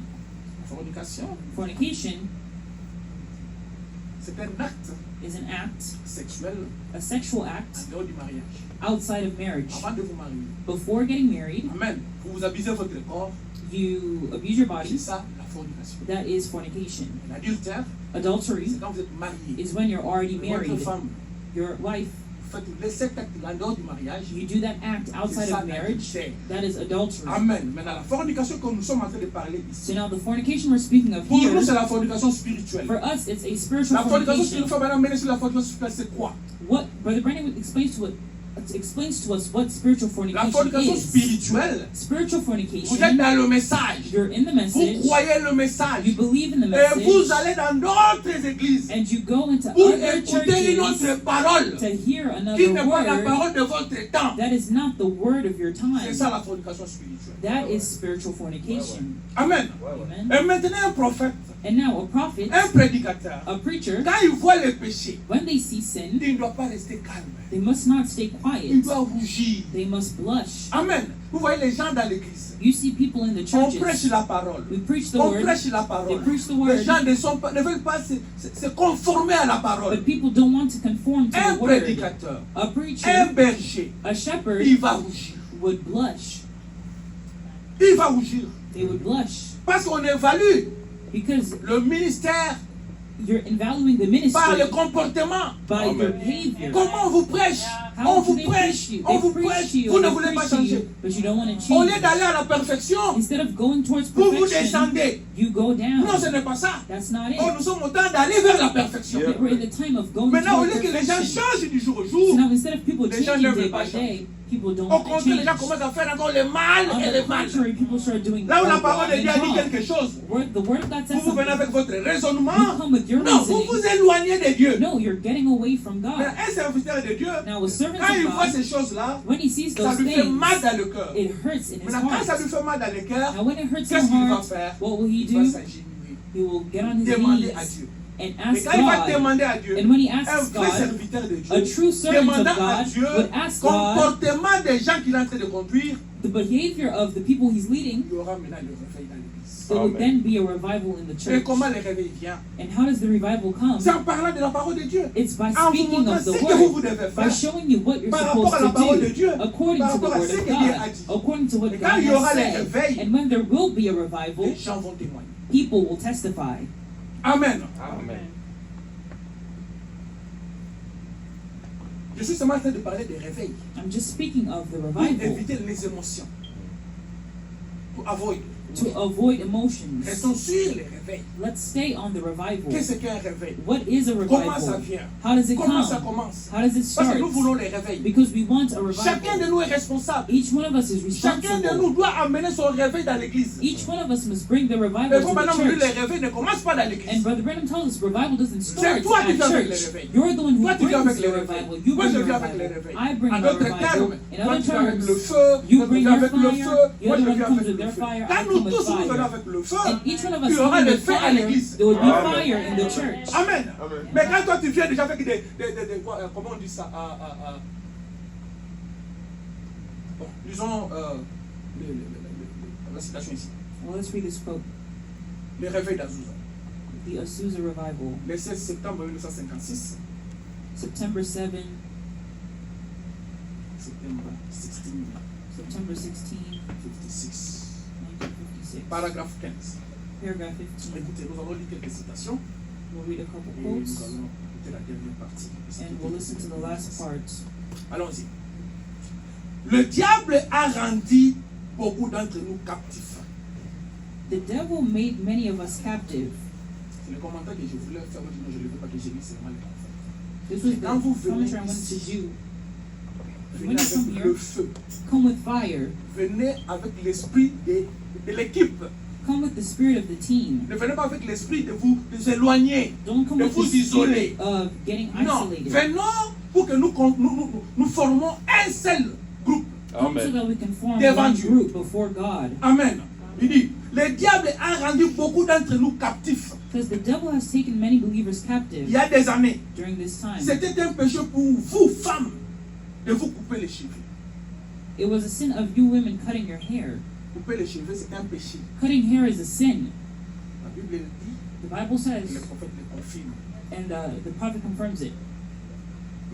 La fornication, Fornication c'est un acte is an act, sexuel a sexual en act dehors du mariage. outside of marriage. Avant de vous marier. Before getting married, Amen. Vous abusez votre corps. you abuse your C'est body. ça, la fornication. That is fornication. L'adultère, Adultery c'est quand vous êtes marié. is when you're already Votre married. femme Your wife faites cet acte en dehors du mariage, You do that act outside ça, of marriage, l'adultère. that is adultery. Amen. Maintenant, la fornication que nous sommes en train de parler So ici, now the fornication we're speaking of pour nous, c'est here, la fornication spirituelle. for us, it's a spiritual La fornication spirituelle, fornication. maintenant, mener sur la fornication spirituelle, c'est quoi? What Brother Brandon explains to us what spiritual La fornication fornication is. Spirituelle, Spiritual vous êtes fornication, dans le message, you're in the vous message, croyez le message, you believe in the et vous message, allez dans d'autres églises and you go into pour other écouter une churches autre parole to hear qui another n'est pas la word parole de votre temps. that is not the word of your C'est time. ça la fornication spirituelle. That is spiritual fornication. Amen. Amen. Et maintenant, un prophète, And now a prophet, un prédicateur, a preacher, quand il voit le péché, when they see sin, il ne doit pas rester calme. they must not stay Il quiet. doit rougir. They must blush. Amen. Vous voyez les gens dans l'église. You see people in the On prêche churches, la parole. we preach the On word, prêche la parole. they preach the Les word, gens ne veulent pas se conformer à la parole. but people don't want to conform to Un the word. prédicateur, A un preacher, berger, a shepherd il va rougir. would blush. Il va rougir. They would blush Parce qu'on évalue because le ministère you're evaluating the par le ministry comportement. by their behavior. Comment on vous prêche? How On do vous they prêche. preach you? On They vous preach prêche. to you, Vous and ne they voulez pas preach to changer. you, but you don't want to Au lieu change. d'aller à la perfection, Instead of going towards vous vous perfection, descendez. you go down. Non, ce n'est pas ça. That's not Oh, it. nous sommes au temps d'aller vers la perfection. We're in the time of going Maintenant, au towards lieu que les gens perfection. changent du jour au So jour, now instead of people Les gens changing ne day veulent pas by day, people don't au want to contraire, les gens change. commencent à faire encore le mal On et the le mal. contrary, people start doing Là où la wrong parole de and Dieu a dit wrong. quelque chose, The word of God says vous venez something. avec votre You raisonnement. come with your Non, vous reasoning. vous éloignez de Dieu. No, you're getting away from Mais God. un serviteur de Dieu, Now, a servant quand il of voit God, ces choses-là, when he sees ça those lui fait things, mal dans le cœur. it hurts in his Maintenant, quand ça heart. lui fait mal dans le cœur, Now, when it hurts qu'est-ce his qu'il va heart, faire? what will he Il va do? s'agenouiller. He will get on his Demander à knees Dieu. and Et ask quand il va God. demander à Dieu, And when he un asks vrai God, serviteur de a Dieu, true servant of demandant à God Dieu would ask God comportement des gens qu'il est en train de conduire, the behavior of the people he's leading. il y aura maintenant le réveil dans l'église. There will Amen. then be a revival in the Et church. comment le réveil vient? And how does the revival come? C'est en parlant de la parole de Dieu. It's by En vous speaking montrant of ce the que vous word, devez by faire. showing you what you're Par rapport à la parole supposed de to Dieu, do, according par to the rapport à word ce of que Dieu a God, dit. according to what Et God quand il y aura has le said. réveil, And when there will be a revival, les gens vont témoigner. people will testify. Amen. Amen. Je suis seulement en train de parler des réveils I'm just speaking of the pour revival éviter les émotions. Pour avoid. to avoid emotions. Restons sur les réveils. Let's stay on the revival. Qu'est-ce qu'un réveil? What is a Comment ça revival? vient? How does it Comment ça come? commence? How does it Parce start? que nous voulons les réveils. Because we want a Chacun de revival. nous est responsable. Each one of us is Chacun de responsible. nous doit amener son réveil dans l'église. Each one of us must bring the Mais revival vous to maintenant, the vous dites, les church. réveils ne commencent pas dans And l'église. Brother Branham tells us revival doesn't start C'est toi qui at viens avec les church. réveils. You're the one who Toi, tu viens brings avec the les revival. réveils. You Moi, bring je the viens avec les revival. réveils. I bring En the d'autres revival. termes, In toi, other tu viens avec le terms, feu. you Toi, tu bring viens your avec le fire. feu. The Moi, other je one viens comes avec with le their feu. fire. I Quand nous come with tous nous venons fire. avec le feu, And each one of us il y aura come le with feu à fire. l'église. There will be Amen. fire in the church. Amen. Amen. Mais quand toi tu viens déjà avec des comment on dit ça? Bon, disons la citation ici. Well, let's read this quote. Le réveil d'Azusa. The Azusa Revival, Le 16 septembre 1956. September 7, Septembre 16, September 16, 56. 1956. Paragraphe 15. Paragraph 15. Écoutez, nous allons lire quelques citations We'll read a couple et nous quotes allons écouter la dernière partie. and we'll listen to the last part. Allons-y. Le diable a rendu beaucoup d'entre nous captifs. The devil made many of us captive. C'est le commentaire que je voulais faire, mais je ne le veux pas que j'ai lu, c'est vraiment le commentaire. This was Quand vous the venez commentary I wanted to ici, do. Venez When you come avec le here, feu. come with fire. Venez avec l'esprit de l'équipe. Come with the spirit of the team. Ne venez pas avec l'esprit de vous éloigner, Don't come de with vous the isoler. spirit of getting Non, isolated. venons pour que nous formons un seul groupe. Come so Amen. that we can form Devant one Dieu. group before God. Amen. Il dit, le diable a rendu beaucoup d'entre nous captifs. Because the devil has taken many believers Il captive y a des années, during this time. c'était un péché pour vous, femmes, de vous couper les cheveux. It was a sin of you women cutting your hair. Couper les cheveux, c'est un péché. Cutting hair is a sin. La Bible dit, The Bible et le says, prophète le confirme. and the prophet confirms it.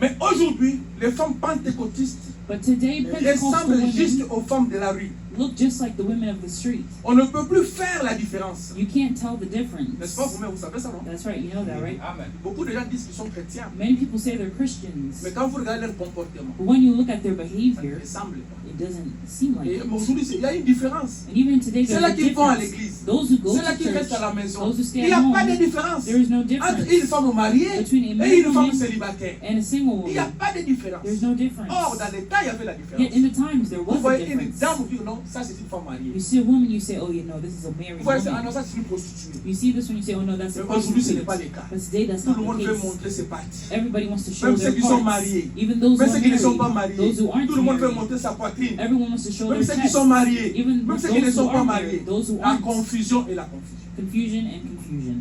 Mais aujourd'hui, les femmes pentecôtistes But today, Pentecostal ressemblent juste women aux femmes de la rue. look just like the women of the street. On ne peut plus faire la différence. You can't tell the N'est-ce difference. pas vous-même, vous savez ça, non? That's right, you know that, right? Amen. Beaucoup de gens disent qu'ils sont chrétiens. Many people say they're Christians, Mais quand vous regardez leur comportement, but when you look at their ça ne behavior, ressemble pas. it doesn't seem like Et it. aujourd'hui, il y a une différence. And even today, C'est there's là a qui vont à difference. l'église. Those who go C'est là to qui church, restent à la maison. those who Il stay n'y at a home, pas de différence there is no entre difference une femme mariée between a et married une femme woman célibataire. and a single Il n'y a woman. pas de différence. There's no difference. Or, dans les temps, il y avait la différence. Yet in the times, there Vous was a voyez une difference. dame, vous dites non, ça c'est une femme mariée. You see a woman, you say, oh, you know, this is a Vous married voyez, ah non, woman. ça c'est une prostituée. You see this one, you say, oh, no, that's Mais a aujourd'hui, ce n'est prostitute. pas le cas. But today, that's Tout not le monde the veut case. montrer ses parties. Everybody wants to show Même ceux their qui sont parts. mariés. Even those who Même are ceux qui ne sont pas married, mariés. those who aren't Tout le monde veut married. montrer sa poitrine. Everyone wants to show Même their ceux qui chest. sont mariés. Even Même ceux qui ne those sont who pas are mariés. married, those who La aren't. confusion et la confusion. Confusion and confusion.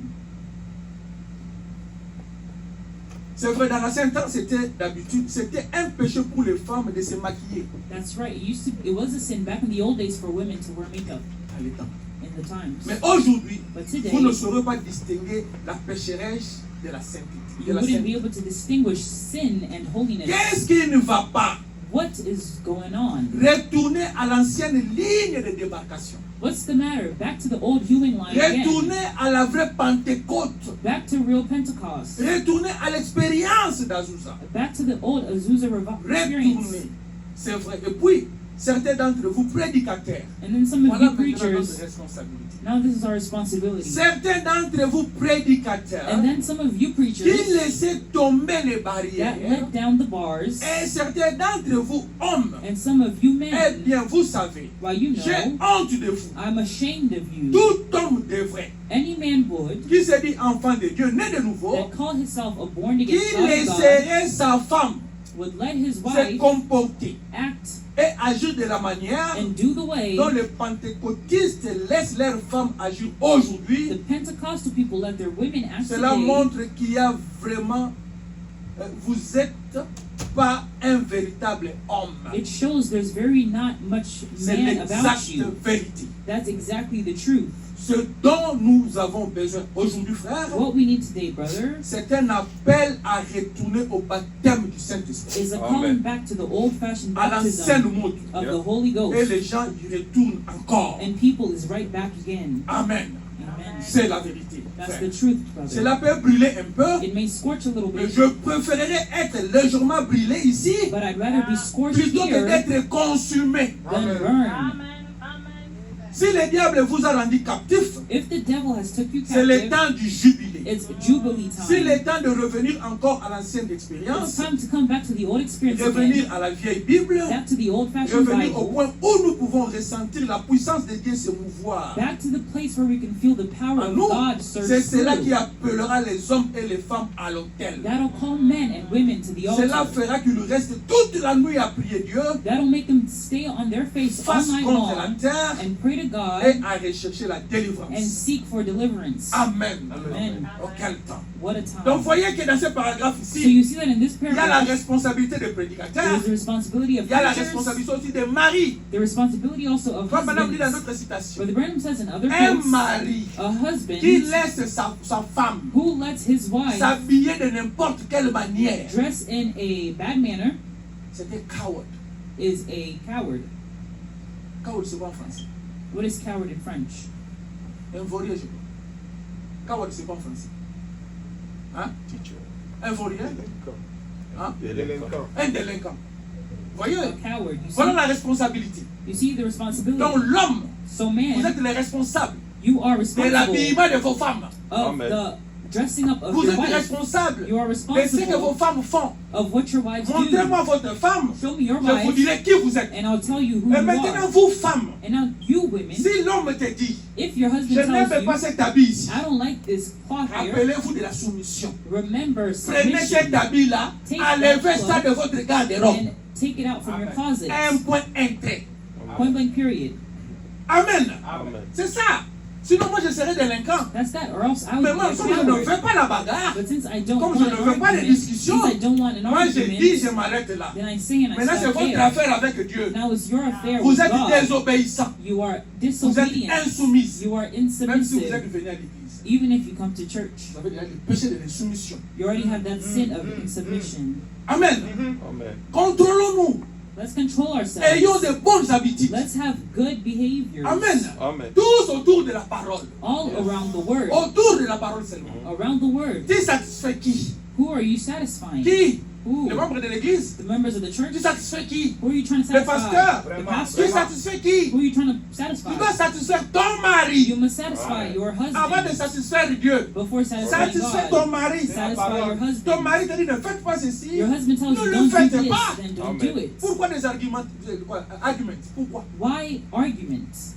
C'est vrai, dans l'ancien temps, c'était d'habitude, c'était un péché pour les femmes de se maquiller. That's right. It was a sin back in the old days for women to wear makeup Dans les temps. in the times. Mais aujourd'hui, But vous today, ne saurez pas distinguer la pécheresse de la sainteté. de you la wouldn't be sainteté. able to distinguish sin and holiness. Qu'est-ce qui ne va pas? What is going on? Retournez à l'ancienne ligne de débarcation. What's the matter? Back to the old Hewing line again. Retournez à la vraie Pentecôte. Back to real Pentecost. Retournez à l'expérience d'Azusa. Back to the old Azusa experience. Retournez. C'est vrai. Et puis, certains d'entre vous, prédicateurs, And then some of voilà you maintenant preachers, notre responsabilité. now this is our responsibility. Certains d'entre vous, prédicateurs, And then some of you qui preachers laissez tomber les that barrières, let down the bars, et certains d'entre vous, hommes, and some of you eh men, bien, vous savez, well, you j'ai know, honte de vous. I'm ashamed of you. Tout homme devrait, Any man would qui se dit enfant de Dieu, né de nouveau, that called himself a born qui again child of God laisserait sa femme would let his se wife comporter act et agir de la manière and do the way dont les pentecôtistes laissent leurs femmes agir the aujourd'hui. Pentecostal people let their women act Cela today. montre qu'il y a vraiment, vous n'êtes pas un véritable homme. It shows there's very not much C'est man about l'exacte you. vérité. That's exactly the truth. Ce dont nous avons besoin aujourd'hui, frère, What we need today, brother, c'est un appel à retourner au baptême du Saint-Esprit, is a Amen. calling back to the old-fashioned à l'ancienne baptism mode. of the Holy Et Ghost. les gens y retournent encore. And people is right back again. Amen. Amen. C'est la vérité. That's frère. the truth, brother. Cela peut brûler un peu, It may scorch a little mais bit, je préférerais être légèrement brûlé ici but I'd rather be scorched plutôt que here d'être consumé. than burned. Si le diable vous a rendu captif, If the devil has took you c'est le captive, temps du jubilé. it's Jubilee C'est time. le temps de revenir encore à l'ancienne It's expérience, time to come back to the old experience revenir again, à la vieille Bible, back to the old-fashioned revenir au Bible, point où nous pouvons ressentir la puissance de Dieu se mouvoir. back to the place where we can feel the power À of nous, God surge c'est cela through. qui appellera les hommes et les femmes à l'autel. That'll call men and women to the Cela altar. fera qu'ils restent toute la nuit à prier Dieu, That'll make them stay on their face all face night contre la long terre and pray to et God à rechercher la and délivrance. seek for deliverance. Amen. Amen. Oh, quel temps. What a time. Donc, voyez que dans ce paragraphe So ici, you see that in this il y a la paragraph, responsabilité des prédicateurs, there's the responsibility of il y a la preachers, responsabilité aussi des maris. the responsibility also of Comme madame dit dans husbands. notre citation, Brother Branham says in other un quotes, mari a husband qui laisse sa femme who lets his wife s'habiller de n'importe quelle manière, dress in a bad manner c'est un coward. is a coward. Coward, c'est quoi en français? What is coward in French? Un vaurier, je crois. Coward, c'est quoi en français? Hein? Un vaurier? Hein? Un délinquant. Voyez, A coward. voilà la responsabilité. You see the Donc responsibility. l'homme, So vous man, êtes les responsables you are de responsible l'habillement de vos femmes. of Amen. the dressing up of Vous your êtes wife. responsables You are de ce que vos responsible femmes font. of what your wives do. Montrez-moi votre femme, Show me your je vous wife, dirai qui vous êtes. and I'll tell you who Et you maintenant, are. vous femmes, And now you women, si l'homme te dit, if your je husband n'aime tells pas you, cet habit ici, I don't like this cloth here, rappelez-vous de la soumission. remember Prenez cet submission habit-là, Take enlevez that ça de votre garde-robe. and take it out from your closet. Un point intérêt. Point blank period. Amen. Amen. C'est ça. Sinon, moi, je serais délinquant. That's that, or else I would Mais be moi, a comme je ne coward. veux pas la bagarre, But since I don't comme want je an ne veux pas de argument, discussion, since I don't want an moi, je dis, je argument, m'arrête là. then I say and I Maintenant, c'est stop votre there. affaire avec Dieu. Now it's your affair Vous with êtes God. désobéissant. You are Vous êtes disobedient. insoumise. You are Même si vous êtes insubmissive. venu à l'église. Even if you come to church, vous avez déjà le péché de l'insoumission. you already have that sin of insubmission. Amen. Amen. Contrôlons-nous. Let's control Ayons ourselves. de bonnes habitudes. Let's have good behaviors. Amen. Amen. Tous autour de la parole. All around the word. Autour de la parole seulement. Around the word. Tu satisfais qui? Who are you satisfying? Qui? Who? Les membres de l'église. The members of the church? Tu satisfais qui? Who are you trying to Le satisfy? pasteur. The Tu pastor? satisfais qui? Who are you trying to Tu satisfy? dois satisfaire ton You mari must satisfy your avant de husband satisfaire Dieu. before satisfying Satisfais God. ton mari. Satisfy your Ton husband. mari te dit ne faites pas ceci. Your husband tells Ne you le don't do faites this, pas. then don't Amen. do it. Pourquoi des arguments? Arguments. Pourquoi? Why arguments?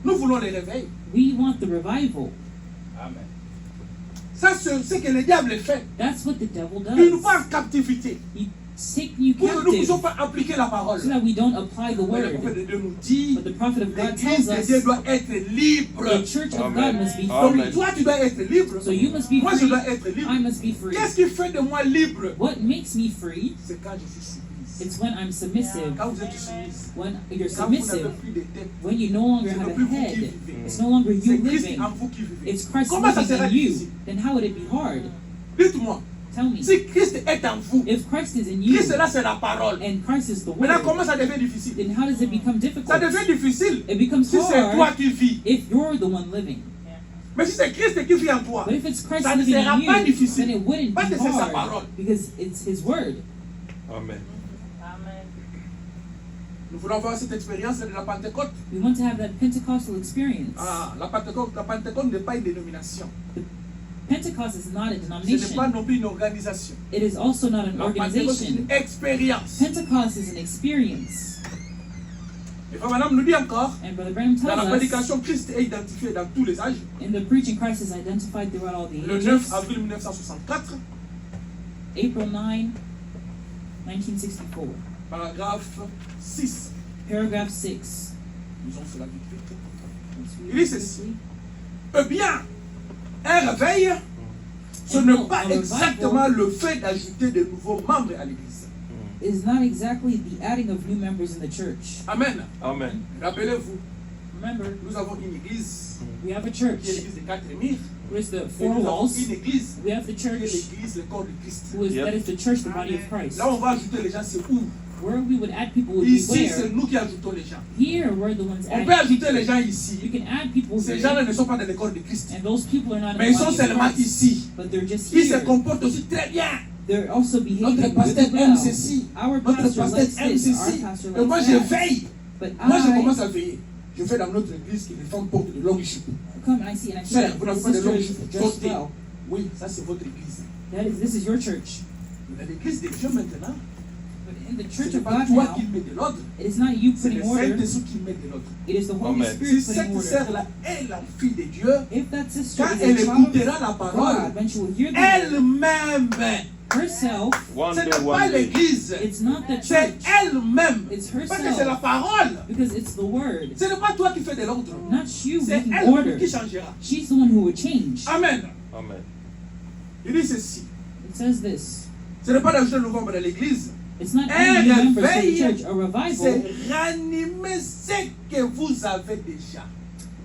Nous voulons les réveils. We want the revival. Amen. Ça, c'est ce que le diable fait. That's what the devil Il nous does. voit en captivité. He takes you Pour que nous ne puissions captive pas appliquer la parole. so that we don't apply the Mais le prophète word. de Dieu nous dit, But the prophet of God l'église tells de Dieu us doit être libre. the church of Amen. God must be Amen. free. Toi, tu dois être libre. So you must be Moi, je free. dois être libre. I must be free. Qu'est-ce qui fait de moi libre? What makes me free? C'est quand je suis soumise. It's when I'm submissive. Quand vous êtes soumise. When you're Quand vous n'avez submissive. plus de tête. When you no longer Ce n'est have plus a vous qui head. vivez. It's no longer C'est you Christ living. en vous qui vivez. It's Christ Comment ça living sera in you. difficile? Then how would it be hard? Dites-moi, Tell me. si Christ est en vous, If Christ is in you Christ là c'est la parole. and Christ is the Maintenant, word, comment ça devient difficile? then how does it become Ça difficult? devient difficile It becomes si c'est toi hard qui vis. if you're the one living. Mais si c'est Christ qui vit en toi, But if it's Christ ça ne living sera in pas you, difficile. then it wouldn't Parce be que c'est sa hard parole. because it's His word. Amen. Nous voulons voir cette expérience de la Pentecôte. We want to have that Pentecostal experience. Ah, la Pentecôte n'est pas une dénomination. Pentecost is not a Ce n'est pas denomination. non plus une organisation. It is also not an La Pentecôte est organization. une expérience. Pentecost is an experience. Et Frère Madame nous dit encore, And Brother Branham dans la tells us, prédication, Christ est identifié dans tous les âges. in the preaching, Christ is identified throughout all the Le ages. 9 avril 1964, April 9, 1964. paragraphe 6. Paragraph 6. Lisons cela vite vite. Let's read Il dit it ceci. quickly. Eh bien, un réveil, ce n'est pas exactement le fait d'ajouter de nouveaux membres à l'église. Is not exactly the adding of new members in the church. Amen. Amen. Rappelez-vous, Remember, nous avons une église we have a qui est church l'église des quatre murs. with the Et four nous avons walls. une église We have the qui est church l'église, le corps de Christ. that is the church, the body of Christ. Là, on va ajouter les gens, c'est où? Where we would add people would be Ici, c'est where. nous qui ajoutons les gens. Here, we're the ones On peut adding. ajouter les gens ici. You can add people Ces here, gens-là ne sont pas dans le corps de Christ. and those people are not in Mais the ils sont body of seulement Christ, ici. but they're just Ils se here. comportent aussi très bien. They're also behaving Notre really pasteur aime well. ceci. Our Notre pastor pasteur likes aime this. Our ceci. pastor Et moi, likes je that. veille. But Moi, je I commence à veiller. Je vais dans notre église qui les femmes portent de longues jupes. come and I see, and I see Frère, that vous the n'avez pas de sister longues is jupes. dressed Sortez. well. Oui, ça c'est votre église. This is your church. Mais dans l'église de Dieu maintenant, But in the ce church n'est of pas God toi now, qui mets de l'ordre. it is not you C'est putting le order. Saint-Esprit qui met de l'ordre. It is the Holy Amen. Spirit Si putting cette order. sœur-là est la fille de Dieu, If that sister quand is elle a child écoutera la of parole, God, when she will hear the word elle-même, herself, One ce day, n'est pas one day. l'église, it's not the c'est church, elle-même. it's Parce que c'est la herself, parole. because it's the word, Ce n'est pas toi qui fais de l'ordre. not you C'est making elle order. qui changera. She's the one who would change. Amen. Amen. Il dit ceci. It says this. Ce n'est pas d'ajouter de nouveaux membres dans l'église. It's not Un adding new members to the réveil, church. A revival c'est ranimer ce que vous avez déjà.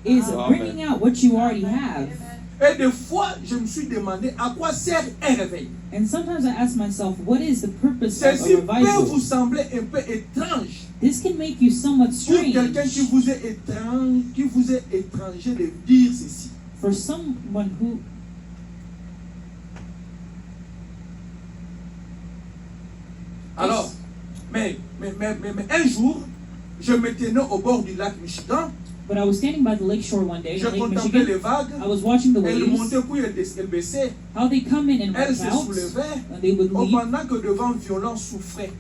is Amen. bringing out what you already have. Et des fois, je me suis demandé à quoi sert un réveil. And sometimes I ask myself, what is the purpose of Ceci a peut revival? vous sembler un peu étrange This can make you somewhat pour quelqu'un qui strange vous est étranger de dire ceci. for someone who. Alors, mais un jour, je me tenais au bord du lac Michigan, But I was standing by the lake shore one day je in Lake contemplais les Michigan. vagues, I was watching the elles waves, montaient puis elles baissaient, how they come in and elles went se out, soulevaient, and they would leave. pendant que le vent violent souffrait.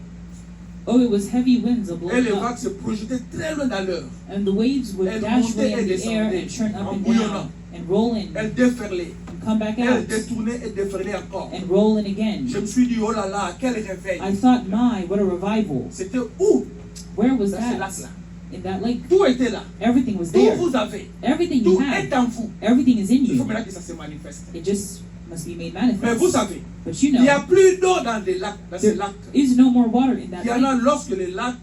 Oh, it was heavy winds of Et les blowing vagues up, se projetaient très loin dans l'air. and the waves would Elles dash way montaient in et the air and descendaient turn en up and bouillonnant. down and roll in Elles déferlaient. and come back Elles out détournaient et déferlaient encore. and roll in again. Je me suis dit, oh là là, quel réveil. I thought, my, what a revival! C'était où? Where was Dans ce that? lac-là. In that lake, Tout était là. everything was Tout there. vous avez. Everything you Tout est have, en vous. everything is in Il faut you. maintenant que ça se manifeste. It just must be made Mais vous manifest. savez, But you il n'y a know, plus d'eau dans les lacs, dans ces there lacs. is no more water in that Il y en a lake. lorsque le lac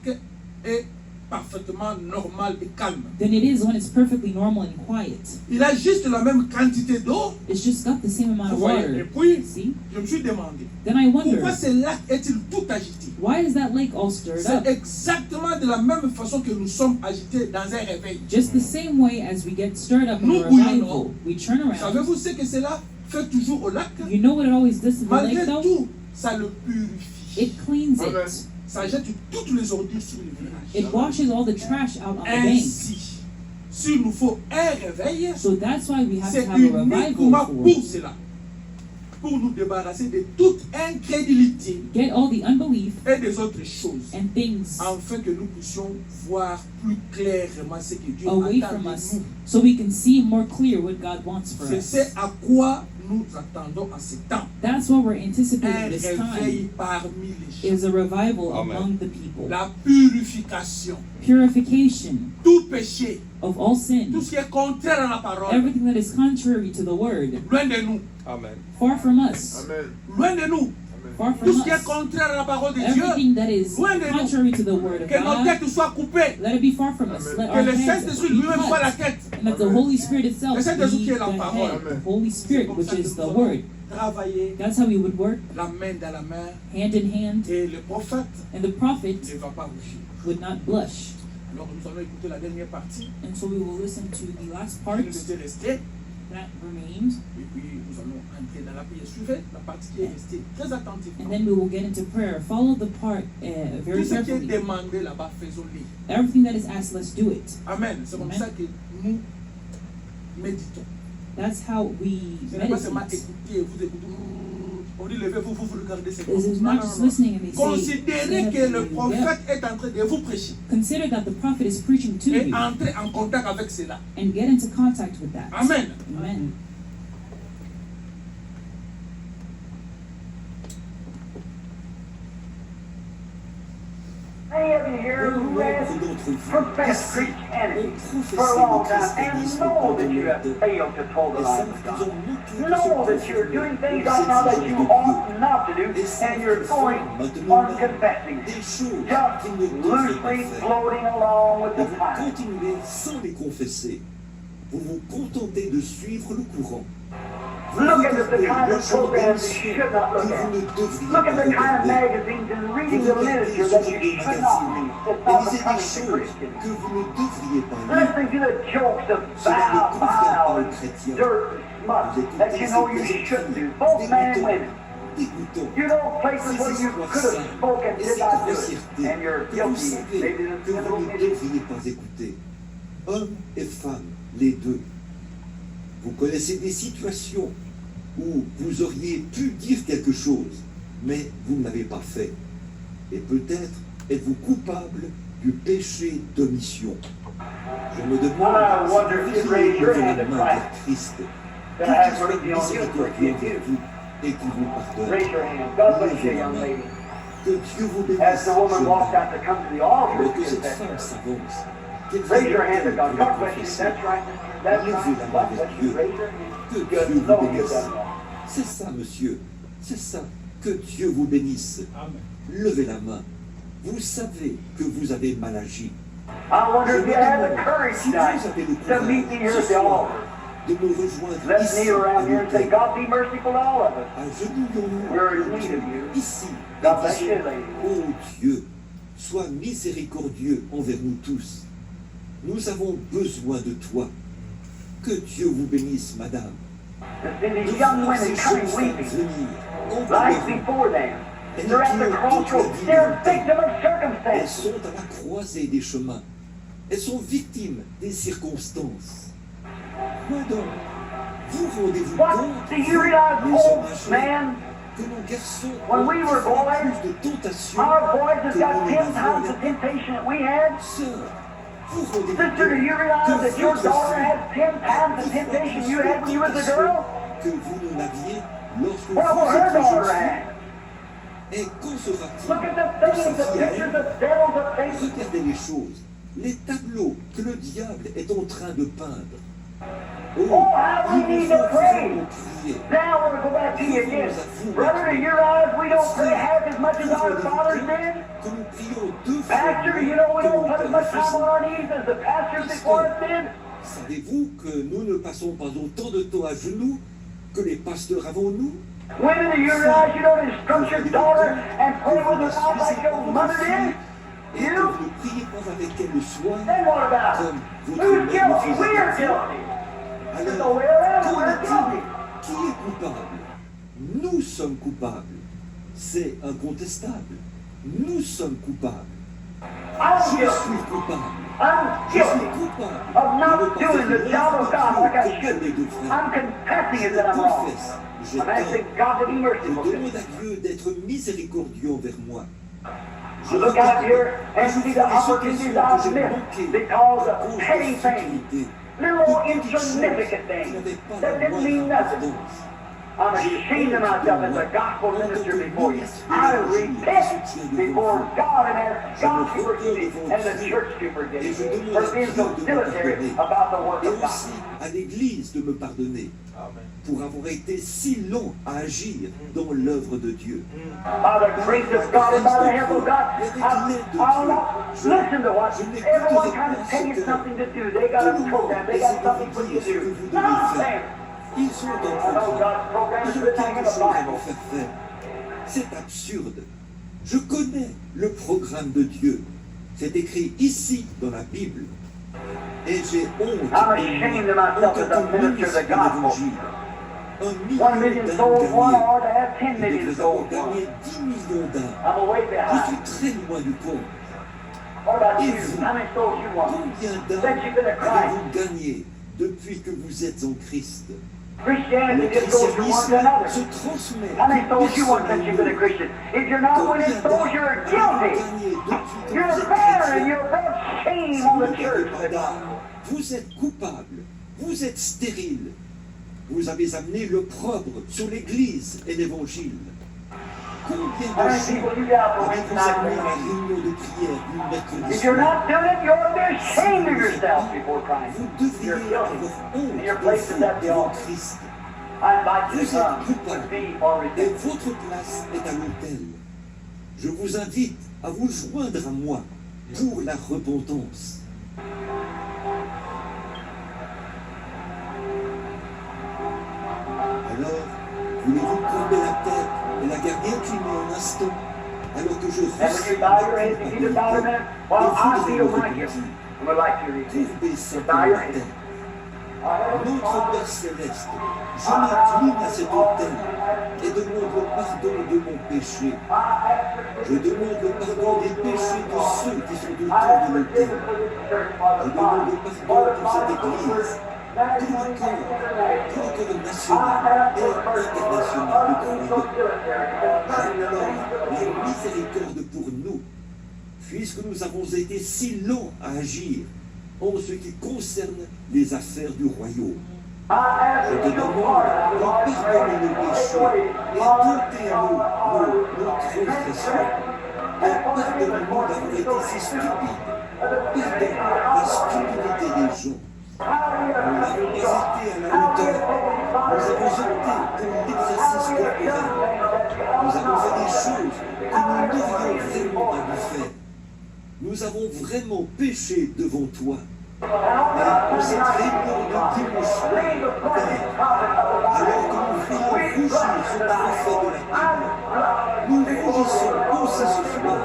est parfaitement normal et calme. than it is when it's perfectly normal and quiet. Il a juste la même quantité d'eau. It's just got the same amount Vous of voyez. Et water. puis, See? je me suis demandé, Then I pourquoi wonder, ce lac est-il tout agité? why is that lake all stirred C'est up? exactement de la même façon que nous sommes agités dans un réveil. Just the same way as we get stirred up in Nous a bouillonnons. revival, we turn around. Savez-vous ce que cela fait toujours au lac? You know what it always does to the lake Malgré though? tout, ça le purifie. It cleans Amen. it. Ça jette toutes les ordures sur le village. It washes all the trash out on the bank. Ainsi, s'il nous faut un réveil, So that's why we have c'est to have a revival uniquement for pour cela. Pour nous débarrasser de toute incrédulité get all the unbelief et des autres choses. and things Afin que nous puissions voir plus clairement ce que Dieu away attend from de us nous. so we can see more clear what God wants for C'est us. ce à quoi nous attendons en ce temps. That's what we're Un anticipating this réveil time parmi les gens. is a revival Amen. among the people. La purification. Purification Tout péché, of all tout sin. ce qui est contraire à la parole, Everything that is contrary to the word. loin de nous. Amen. Far from us. Amen. Loin de nous. Far Tout from ce qui est us. contraire à la parole de Dieu, Everything that is loin de nous. contrary to the word of Que nos God, têtes soient coupées. let it be far from us. Amen. Let Que our le heads Saint-Esprit be lui-même soit la cut. tête. And that the Holy Spirit itself Le Saint-Esprit be qui est la the parole. head. Amen. The Holy C'est Spirit, comme which ça que is nous the allons word. travailler That's how we would work, la main dans la main. hand in hand, Et le prophète and the prophet ne va pas rougir. would not blush. Alors nous allons écouter la dernière partie And so we will listen to the last qui part nous était restée. that remained, Et puis nous allons entrer dans la prière. Suivez la partie qui est restée très attentivement. and then we will get into prayer. Follow the part very Tout ce qui est carefully. demandé là-bas, faisons-le. Everything that is asked, let's do it. Amen. C'est comme Amen. ça que nous méditons. That's how we Ce n'est pas seulement meditate. écouter, vous écoutez. On dit levez-vous, vous regardez ces This is Non, not non, just non. listening and they say, Considérez "Stand que up le and get prophète up." est en train de vous prêcher. Consider that the prophet is preaching to Et you entrez en contact avec cela. and get into contact with that. Amen. Amen. Many of you here who have professed Christianity for a long time and know that you have failed to toll the line of God. Know that you're doing things right now that you ought not to do, and you're going on confessing. Just loosely floating along with the Vous tide. continuez sans les confesser. Vous vous contentez de suivre le courant. Vous Look at the regardez kind of les programs you émissions should not que look vous at. ne devriez Look pas at the kind of regarder. magazines and reading Vous the regardez literature ce that genre you de should not magazines read. It's et not lisez des becoming a choses Christian. que vous ne devriez pas lire. Listening to the jokes of Cela ne vile, convient pas vile, aux and chrétiens. dirt and smut Vous écoutez that you know you ces shouldn't do, plaisanteries both men and women. dégoûtants. You know places Ces where you histoires could have simples spoken, et did ces not do it, grossièretés and you're que vous guilty. savez Maybe que there's vous a ne little devriez pas écouter. Hommes et femmes, les deux. Vous connaissez des situations où vous auriez pu dire quelque chose, mais vous ne l'avez pas fait. Et peut-être êtes-vous coupable du péché d'omission. Je me demande I si wonder vous if you'd voudriez raise your lever hand la to main vers Christ. Christ, That pour I qu'il have soit mercy on you and miséricordieux forgive envers you. vous et qu'il vous pardonne. Raise your hand. God bless you, young lady. Que Dieu vous bénisse, As the woman jeune walked dame. out to come to the altar, Alors que she cette said, femme s'avance, qu'elle raise vienne your hand to au God. temple pour God bless you. confesser. That's right. That's Levez right. la main God vers bless you. Dieu. Raise your hand. Que Good. Dieu vous No, you've bénisse. done wrong. C'est ça, monsieur. C'est ça. Que Dieu vous bénisse. Amen. Levez la main. Vous savez que vous avez mal agi. I wonder Je if me you have the demande courage si vous tonight avez le to meet me here courage at ce the soir altar. de me rejoindre Let's ici kneel à around here and say, l'autel. God be merciful to all of us. Agenouillons-nous We're in au need Dieu, of you. ici et God bless you, disons, lady. ô Dieu, sois miséricordieux envers nous tous. Nous avons besoin de toi. Que Dieu vous bénisse, madame. To see De these young voir ces women jeunes coming femmes weeping venir, right entourez-vous. before them. Elles They're at the durent toute la crossroads. vie They're longtemps. victims of Elles circumstances. sont à la croisée des chemins. Elles sont victimes des circonstances. Quoi donc? Vous rendez-vous What compte, do you vous, realize, les old hommes âgés, man? que nos garçons When ont we were dix fois boys, plus de tentations Our boys que have nous got n'en 10 avions times the à temptation that we had. Sœur, vous rendez-vous Sister, do you realize compte that que your votre daughter fille had 10 times a the 10 fois temptation plus you de had when you was a tentations girl? que vous n'en aviez lorsque vous What will her étiez daughter jeune fille? have? Et qu'en sera-t-il Look at the de things, sa the fille à pictures, elle? the devils, the things. Regardez les choses, les tableaux que le diable est en train de peindre. Oh, Oh, how we nous need devons to pray. vraiment prier. Now we're going to go back to you again. Brother, in your eyes, we don't pray half as much as our fathers did. Que nous prions deux fois Pastor, mieux you know we que don't nos put as pères much le time on faisaient. our knees as the pastors before us did. Savez-vous que nous ne passons pas autant de temps à genoux que les pasteurs avant nous? Women, in your eyes, you don't instruct your daughter and pray with her mouth like your mother did. Et que You? vous ne priez pas avec elle le soir Then what about comme it? votre Who's mère le guilty? We faisait are avant. guilty. There's no Alors, way around it. qu'en We're est-il? guilty. Qui est coupable? Nous sommes coupables. C'est incontestable. Nous sommes coupables. I'm Je guilty. suis coupable. I'm Je suis guilty coupable of de ne not pas doing faire the job of God like I comme je should. le devrais. I'm confessing Je it that I'm wrong. confesse, j'ai I'm asking tort. God to be Je merciful to me. demande à Dieu d'être miséricordieux envers moi. I look out here and see the opportunities I've missed because of petty things, little insignificant things that didn't mean nothing. I'm ashamed of myself as a gospel minister before you. I repent before God and ask God to forgive me and the church to forgive me for being so dilatory about the work Et of God. aussi à l'Église de me pardonner pour avoir été si long à agir dans l'œuvre de Dieu. By the grace of God and by the help of God, I'll not listen to what everyone trying to tell you something to do. They got a program, they got something for you to do. Nonsense! Ils ont un I know programme. God's program is Ils ont written in quelque the chose à Bible. me faire faire. C'est absurde. Je connais le programme de Dieu. C'est écrit ici dans la Bible. Et j'ai honte I'm ashamed of myself as a minister of the gospel. 1 million souls won or to have 10 Je million devrais avoir souls won. gagné 10 millions d'âmes. I'm way Je behind. suis très loin du compte. What about Et you? vous, How many souls you won? combien Since d'âmes you've been a Christ. avez-vous gagné depuis que vous êtes en Christ? Le Christianity just goes from one to christianisme another. se transmet. How many souls you won since you've been a Christian? If you're not winning souls, you're guilty. You're a sinner and you're brought shame on the church. Vous êtes coupable, vous êtes stérile. Vous avez amené le propre sur l'Église et l'Évangile. Combien How de many gens people you got for avez-vous tonight? amené à la réunion de prière du mercredi If you're soir? not doing it, you ought to be ashamed of yourself before Christ. Vous devriez You're avoir guilty. honte And your place is at the devant altar. Christ. I invite you to Vous êtes come with coupable me for et repentance. votre place est à l'autel. Je vous invite à vous joindre à moi pour la repentance. Alors, voulez-vous courber la tête et la garder inclinée un instant alors que je And when reçois you bow your head, if you need to bow your head, well, I feel like you. I would like you to repeat. courbez So simplement bow your la head. tête. Notre Père Céleste, je m'incline à cet autel et demande le pardon de mon péché. Je demande le pardon des péchés de ceux qui sont autour de l'autel. Je demande le pardon pour cette Église, pour le corps national et international de croyants. J'implore la miséricorde pour nous, puisque nous avons été si lents à agir en ce qui concerne les affaires du royaume. Je te demande de pardonner nos péchés et d'ôter à nos transgressions. Et pardonne-nous d'avoir été si stupides. Pardonne la stupidité des gens. Nous n'avons pas été à la hauteur. Nous avons opté pour l'exercice corporel. Nous avons fait des choses que nous n'aurions vraiment pas dû faire. Nous avons vraiment péché devant toi. Et en cette réunion de dimanche soir, alors que nous voyons rougir ce prophète de la Bible, nous rougissons aussi ce soir.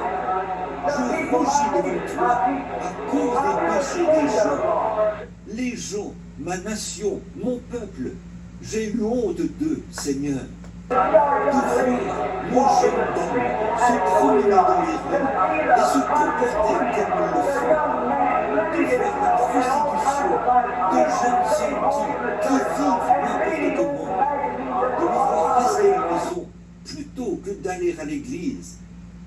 Je rougis devant toi à cause des péchés des gens. Les gens, ma nation, mon peuple, j'ai eu honte d'eux, Seigneur. De voir nos jeunes dames se promener dans les rues et se comporter comme ils le font. De voir la prostitution de jeunes hommes qui vivent n'importe comment. De les voir rester à la maison plutôt que d'aller à l'église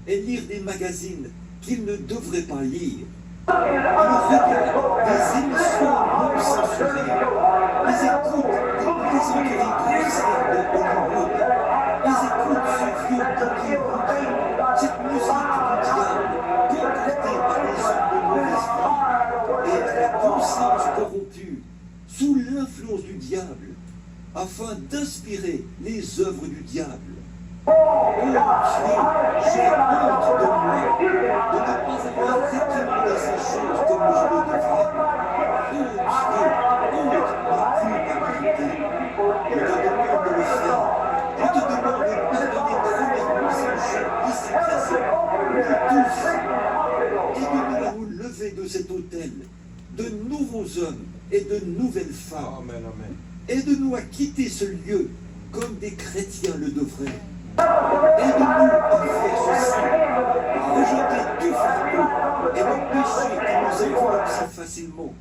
et lire des magazines qu'ils ne devraient pas lire. Ils regardent des émissions non censurées. Ils écoutent des plaisanteries grossières de Hollywood. Ils écoutent ce vieux coquille routier, cette musique du diable, concoctée par les hommes de mauvaise vie, et à la conscience corrompue, sous l'influence du diable afin d'inspirer les œuvres du diable. Oh Dieu, j'ai honte de moi de ne pas avoir réprimandé ces choses comme je le devrais. Oh Dieu, honte ma culpabilité. Je te demande de le faire. Je te demande de pardonner premièrement ces gens ici présents, nous tous, et de nous lever de cet autel de nouveaux hommes et de nouvelles femmes. Amen, amen. Aide-nous à quitter ce lieu comme des chrétiens le devraient. Aide-nous à faire ceci, à rejeter tout fardeau et le péché qui nous enveloppe si facilement,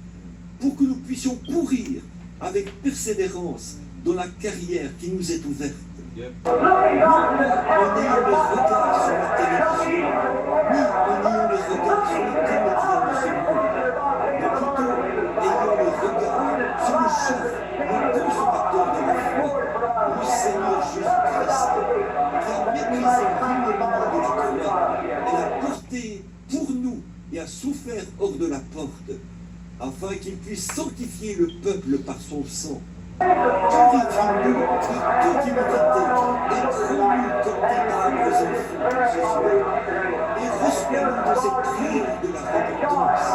pour que nous puissions courir avec persévérance dans la carrière qui nous est ouverte. Yep. Non pas en ayant le regard sur la télévision, ni en ayant le regard sur les comédiens de ce monde, mais plutôt ayant le regard sur le chef, le consommateur de la foi, le Seigneur Jésus-Christ, qui a méprisé l'ignominie de la croix et l'a porté pour nous et a souffert hors de la porte, afin qu'il puisse sanctifier le peuple par son sang. Purifie-nous de toute humilité et prends-nous comme tes braves enfants ce soir. Et reçois-nous de cette prière de la repentance.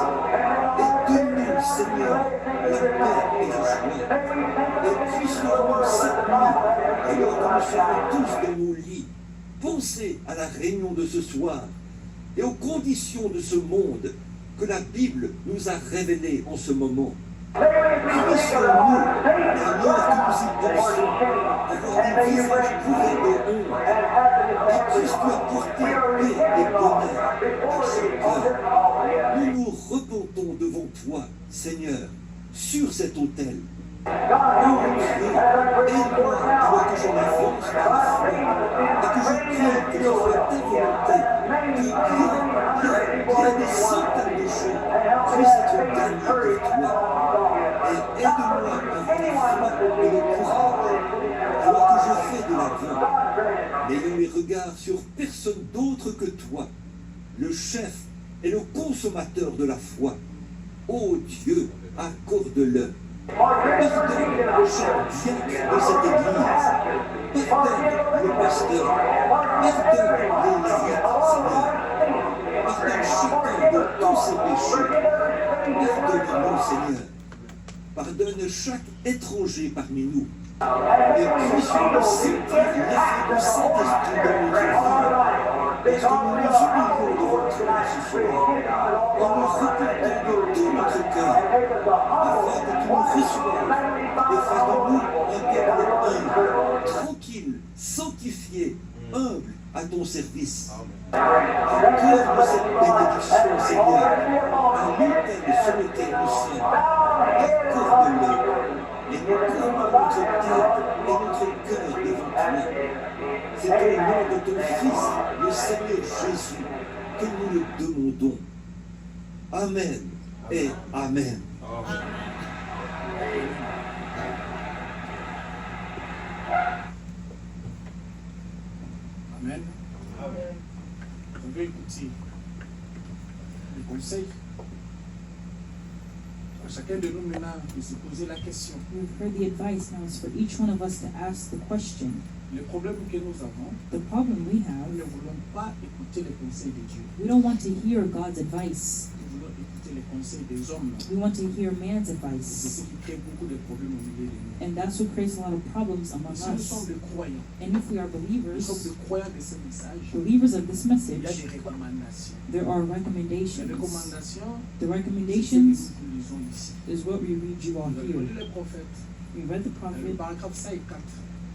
Et donne-nous, Seigneur, la paix et la joie. Et puissions-nous cette nuit, alors que nous serons tous dans nos lits, penser à la réunion de ce soir et aux conditions de ce monde que la Bible nous a révélées en ce moment. Puissions-nous, alors que nous y pensons, avoir des visages couverts de honte, et puisses-tu apporter paix et bonheur à chaque cœur. Nous nous repentons devant toi, Seigneur, sur cet autel. Oh Dieu, aide-moi alors que je m'avance par la foi et que je crains que ce soit ta volonté, que bien des centaines de choses puissent être gagnées pour toi. Et aide-moi à avoir la foi et le courage alors que je fais de l'avant, n'ayant les regards sur personne d'autre que toi, le chef et le consommateur de la foi. Oh Dieu, accorde-le. Pardonne chaque diacre de cette église. Pardonne le pasteur. Pardonne les laïcs, Seigneur. Pardonne chacun de tous ses péchés. Pardonne-nous, Seigneur. Pardonne chaque étranger parmi nous. Et puissions-nous sentir l'effet du Saint-Esprit dans notre vie, parce que nous nous humilions devant toi ce soir, en nous repentant de tout notre cœur, afin que tu nous reçoives et fasses de nous un peuple humble, tranquille, sanctifié, humble à ton service. Accorde cette bénédiction, Seigneur, à l'autel sur lequel nous sommes. Accorde-le. Et nous clamons notre tête et notre cœur devant toi. C'est au nom de ton Fils, le Seigneur Jésus, que nous le demandons. Amen et Amen. Amen. Vous avez écouté les conseils. À chacun de nous maintenant de se poser la question. We've heard the advice, now it's for each one of us to ask the question. Le problème que nous avons, The problem we nous have, ne voulons pas écouter les conseils de Dieu. we don't want to hear God's advice. Nous voulons écouter les conseils des hommes. We want to hear man's C'est advice. ce qui crée beaucoup de problèmes au milieu de nous. And that's what creates a lot of problems among Si nous sommes us. des croyants, And if we are nous sommes believers, des croyants de ce message, believers of this il y a message, des recommandations. there are Les recommendations. recommandations, The c'est ce que recommendations nous lisons ici. is what we read you all Nous avons lu here. les prophètes. We read the Dans le prophet paragraphe 5 et 4.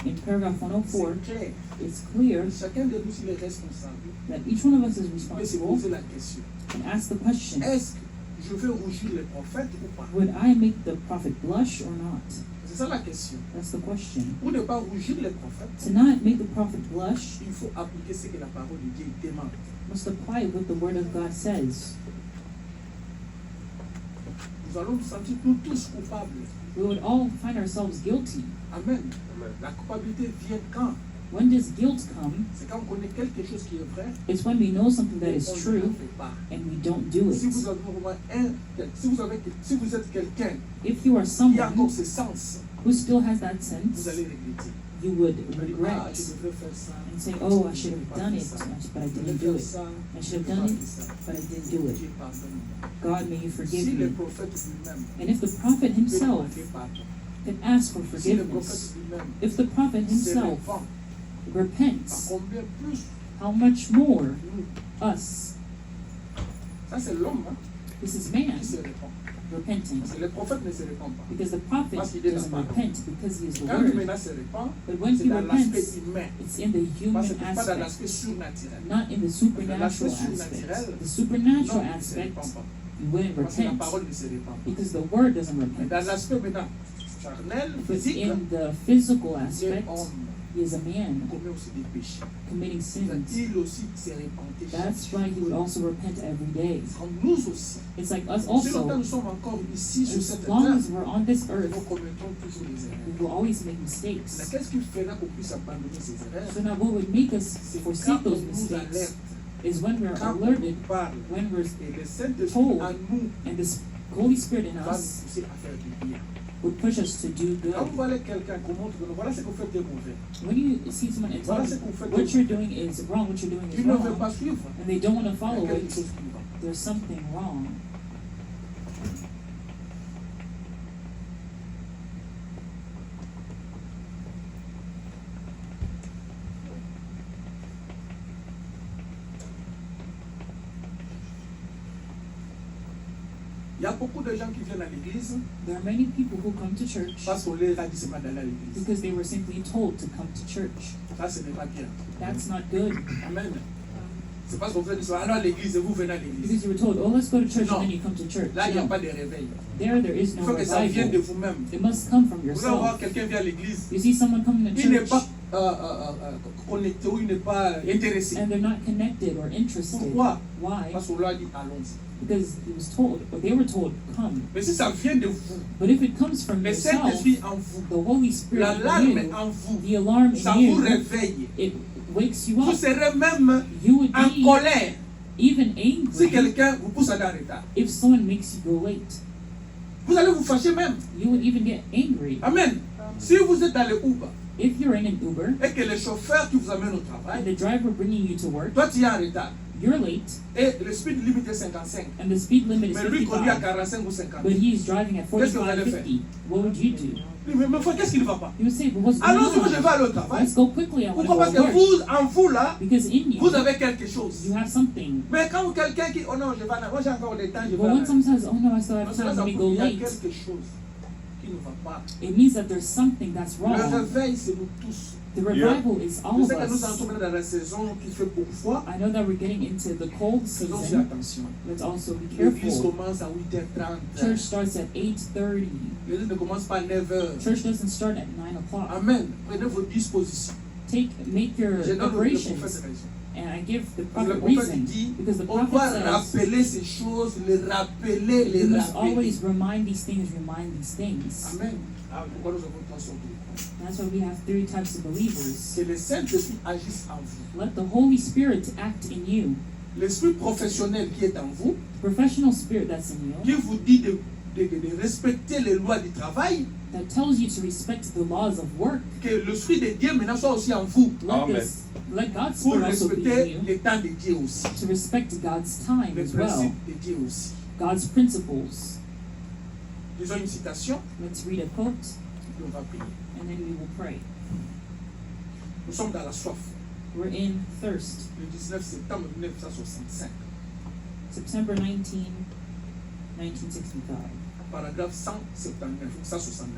in paragraph 104. C'est clair. It's clear Chacun de nous, s'il est responsable, that each one of us is peut se responsible poser la question. and ask the question, Est-ce que je vais rougir les prophètes ou pas? would I make the prophet blush or not? C'est ça la question. That's the question. Pour ne pas rougir les prophètes, To not make the prophet blush, il faut appliquer ce que la parole de Dieu demande. must apply what the word of God says. Nous allons nous sentir nous tous coupables. We would all find ourselves guilty. Amen. La culpabilité vient quand? When does guilt come? C'est quand on connaît quelque chose qui est vrai, It's when we know something that et is on ne le true fait pas. and we don't do Si vous, it. avez vraiment si vous êtes quelqu'un If you are qui a encore someone ce sens, who still has that vous sense, allez regretter. you would Vous allez dire, regret ah, je devrais faire ça. and say, oh, I should have done it, but I Je devrais didn't do faire it. ça. I should have je devrais done it, faire ça. but I didn't do it. Dieu pardonne-moi. God, may you forgive Si le me. prophète lui-même And if the prophet peut himself demander pardon, can ask for si le forgiveness, prophète lui-même if the prophet se himself repent, à repents, combien plus how much more nous? us? Ça, c'est l'homme hein, This is man qui se répand. repenting. Parce que le prophète ne se répand pas. Because the prophet Parce qu'il est doesn't la parole. repent because he is the Quand lui word. maintenant se répand, But when c'est he dans l'aspect repents, humain. it's in the human Pas dans aspect, l'aspect surnaturel. not in the supernatural L'aspect aspect. surnaturel, The supernatural non, il ne se aspect, répand pas. you wouldn't Parce que la repent parole ne se répand pas. because the word doesn't Mais repent. dans l'aspect maintenant charnel, But physique, in the physical il est aspect, homme, he is a man il commet aussi des péchés. committing sins. Il aussi se repentait That's chaque why he would jour. also repent every day. Comme nous aussi. It's like us Si longtemps also, nous sommes encore ici sur cette as long terre, as we're on this nous earth, commettons toujours des we erreurs. will always make Mais mistakes. qu'est-ce qui fera qu'on puisse abandonner ces erreurs? So now what would make us C'est quand forsake on those nous mistakes alerte, is when we're quand on alerted, nous parle, when we're et le Saint-Esprit told, en nous and the Holy Spirit in va nous us pousser à faire du bien. would push us to do Quand vous good. voyez quelqu'un qu'on montre, voilà ce que vous faites de mauvais. When you see someone and tell Voilà ce them qu'on fait what de you're doing is wrong, what you're doing is Il ne veut wrong, pas suivre. and they don't want to Il y follow a quelque it, chose qui ne va pas. there's something wrong. Il y a beaucoup de gens qui viennent à l'église There are many people who come to church parce qu'on leur a dit seulement d'aller à l'église. because they were simply told to come to church. Ça, ce n'est pas bien. That's not good. Amen. C'est parce qu'on fait dire, allons à l'église et vous venez à l'église. Because you were told, oh, let's go to church, No. and then you come to church. Là, il n'y a No. pas de réveil. There is Il no faut que ça vienne de revival. vous-même. It must come from Vous allez voir yourself. quelqu'un vient à l'église, You see someone coming to il n'est church, pas connecté ou il n'est pas intéressé. and they're not connected or interested. Pourquoi? Why? Parce qu'on leur a dit, allons-y. Because it was told, or they were told, come. Mais si ça vient de vous, But if it comes from le yourself, Saint-Esprit en vous, the Holy Spirit in l'alarme you, en vous, the alarm ça in vous you, réveille. it wakes you Vous up. serez même You would en be colère even si angry quelqu'un vous pousse à aller en retard. if someone makes you go late. Vous allez vous fâcher même. You would even get angry. Amen. Si vous êtes dans le Uber If you're in an Uber et que le chauffeur qui vous amène au and travail, the driver bringing you to work, toi tu es en retard you're late, et le speed limit est 55, and the speed limit is mais lui conduit à 55, 45 ou 50. but he's driving at Qu'est-ce que vous 45, allez faire? 50. What would you do? Mais frère, qu'est-ce qui ne va pas? You would say, but what's going Allons-y, moi je vais on? aller au travail. Let's go quickly. I want to Pourquoi? go Parce to que work. vous, en vous là, Because in you, vous avez quelque chose. you have something. Mais quand quelqu'un qui, oh non, je vais aller, moi j'ai encore le temps, je But vais when aller. someone says, oh no, I still have Parce que là, time, ça let me prouve go qu'il y a late, quelque chose qui ne va pas. it means that there's something that's Le wrong. réveil, c'est nous tous. The revival is all Je of sais que nous us. entrons dans la saison qui fait beaucoup froid. I know that we're getting into the cold Faisons aussi season. attention. Let's also be L'église careful. commence à 8h30. Church starts at 8:30. L'église ne commence pas à 9h. Church doesn't start at 9 o'clock. Amen. Prenez vos dispositions. Make your Je donne le preparations. prophète raison. And I give the Parce que le prophet prophète reason. dit, Because the on doit prophet says, rappeler ces choses, les rappeler, les you must rappeler. always remind these things, remind these things. Amen. Pourquoi nous avons trois sortes de That's why we have 3 types of believers. que le Saint-Esprit agisse en vous. Let the Holy Spirit act in you. L'esprit professionnel qui est en vous, The professional spirit that's in you, qui vous dit de respecter les lois du travail, that tells you to respect the laws of work. que l'Esprit de Dieu maintenant soit aussi en vous Amen. Let God's pour Spirit also be in respecter you. les temps de Dieu aussi, To respect God's time les as well. principes de Dieu aussi. God's principles. Disons une citation, Let's read a quote, et on va prier. and then we will pray. Nous sommes dans la soif. We're in thirst. Le 19 septembre 1965, September 19, 1965. paragraphe 179 ou 169.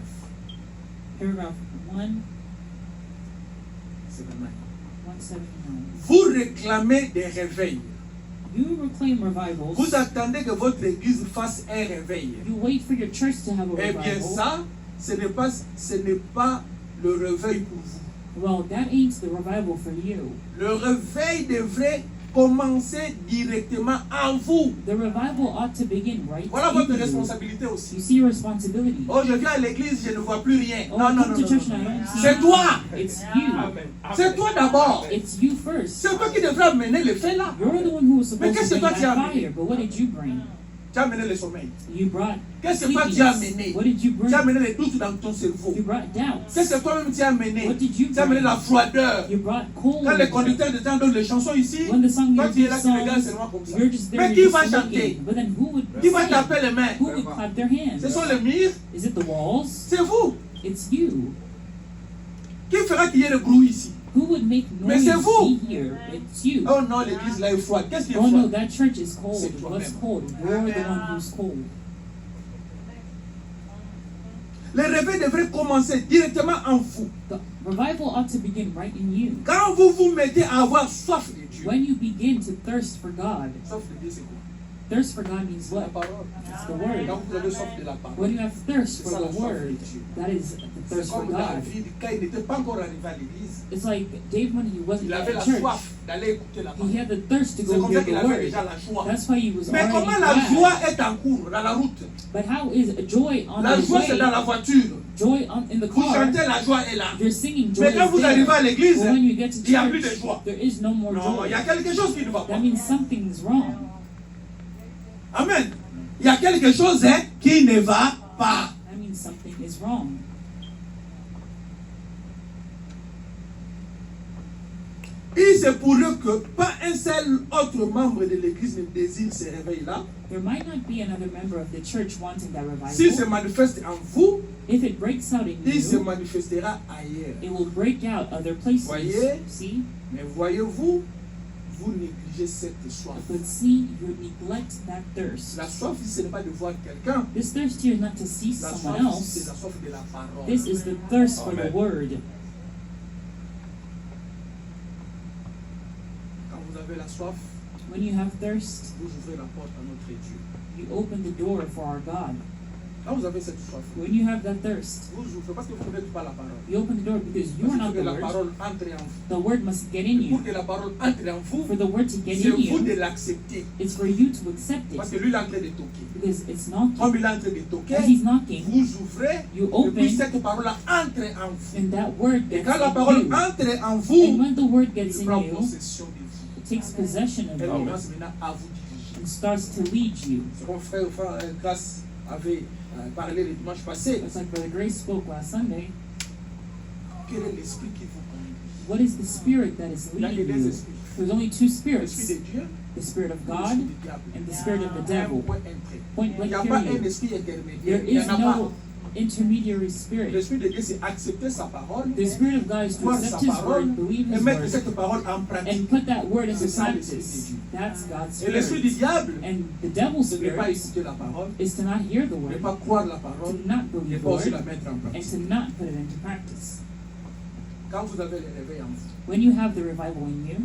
Paragraph 1, C'est le même. 179. Vous réclamez des réveils. You reclaim revivals. Vous attendez que votre église fasse un réveil. You wait for your church to have a Eh bien revival. ça, ce n'est pas le réveil pour vous. Well, that ain't the revival for you. Le réveil devrait commencer directement en vous. The revival ought to begin right Voilà in votre you. responsabilité You aussi. see your responsibility. Oh, je viens à l'église, je ne vois plus rien. Oh, Non, I non, come non, to non, church non. and I don't see. C'est toi. It's you. C'est toi d'abord. It's you first. C'est toi qui devrais amener le fait là. You're the one who was supposed qu'est-ce to que bring toi tu as that amené? fire, but what did you bring? Tu as amené le sommeil. You brought Qu'est-ce que toi tu as sleepiness. amené? What did you bring? Tu as amené les doutes dans ton cerveau. You brought doubts. Qu'est-ce que toi-même tu as amené? What did you Tu as amené bring? la froideur. You brought cold. Quand les conducteurs de temps donnent les chansons ici, When the song toi tu es là, music tu regardes songs, seulement comme ça. you're just there, Mais qui you're va just chanter? looking. But then who would Qui va sing? taper les mains? Who would clap their hands? Ce sont les murs, Is it the walls? c'est vous. It's you. Qui fera qu'il y ait le bruit ici? Who would make Mais noise c'est vous. be here? It's you. Oh non, l'église là est froide. Qu'est-ce qui est Oh no, froid? that church is cold. C'est toi-même. What's cold? You're the one who's cold. Le réveil devrait commencer directement en vous. The revival ought to begin right in you. Quand vous vous mettez à avoir soif de Dieu. When you begin to thirst for God. Soif de Dieu, c'est quoi? Thirst for God means C'est la what? parole. It's the word. Quand vous avez soif de la parole. When you have thirst C'est for ça, la the soif word, de Dieu. that is the C'est thirst for comme God. David, quand il n'était pas encore arrivé à l'église, It's like David when he wasn't il at avait la church. soif d'aller écouter la He parole. had the thirst to C'est go comme hear ça qu'il the avait word. déjà la joie. That's why he was Mais already comment la glad. joie est en cours, dans la route? But how is joy on La the joie, c'est dans la way? voiture. Joy in the Vous car. chantez, la joie est là. You're singing joy Mais quand is vous there. arrivez à l'église, But when you get to il n'y a plus de church, joie. there is no more Non, joy. il y a quelque chose qui ne va pas. That means something's wrong. Amen. Il y a quelque chose qui ne va pas. That means something is wrong. Il se pourrait que pas un seul autre membre de l'église ne désire ce réveil-là. There might not be another member of the church wanting that S'il se revival. manifeste en vous, If it breaks out in il se you, manifestera ailleurs. it will break out other places. Voyez? See? Mais voyez-vous, vous négligez cette soif. But see, you neglect that thirst. La soif ici, ce n'est pas de voir quelqu'un. This thirst here is not to see La someone soif ici, c'est else. la soif de la parole. This is the thirst for the Amen. word. Quand vous avez la soif, When you have thirst, vous ouvrez la porte à notre Dieu. you open the door for our God. Quand vous avez cette soif, When you have that thirst, vous ouvrez parce que vous ne connaissez pas la parole. you open the door because you Parce are qu'il faut not que the la word. parole entre en vous. The word must get in Pour you. que la parole entre en vous, For the word to get c'est in vous de you, l'accepter. it's for you to accept Parce it. que lui, il est en train de toquer. Because it's knocking. Comme il est en train de As toquer, he's knocking, vous ouvrez, you et puis open, cette parole-là entre en vous. and that word Et gets quand la in parole you. entre en And vous, when the word gets il in prend you, possession de vous. it takes possession of Elle you commence maintenant à vous diriger. and starts to lead you. C'est comme frère Grace avait parlé le dimanche passé. It's like Brother Grace spoke last Sunday. Quel est l'esprit qui vous conduit? What is the spirit that is Il y a que leading deux you? esprits. There's only two L'esprit spirits, de Dieu the spirit of et God l'esprit du diable. and the spirit of the Un devil. point entré. Point Il n'y a blank pas un period. esprit There intermédiaire. Il n'y is en a pas. no intermediary spirit. L'esprit de Dieu, c'est accepter sa parole, The spirit of God is to voir accept sa His parole word, believe et His mettre word, cette parole en pratique. and put that word into C'est ça, l'esprit de practice. Dieu. That's God's Et l'esprit du spirit. diable, And the devil's ce n'est pas spirit écouter la parole, is to not hear the ne word, pas croire la to parole, not et believe the pas aussi la word, mettre en and pratique. to not put it into practice. Quand vous avez le réveil en vous, When you have the revival in you,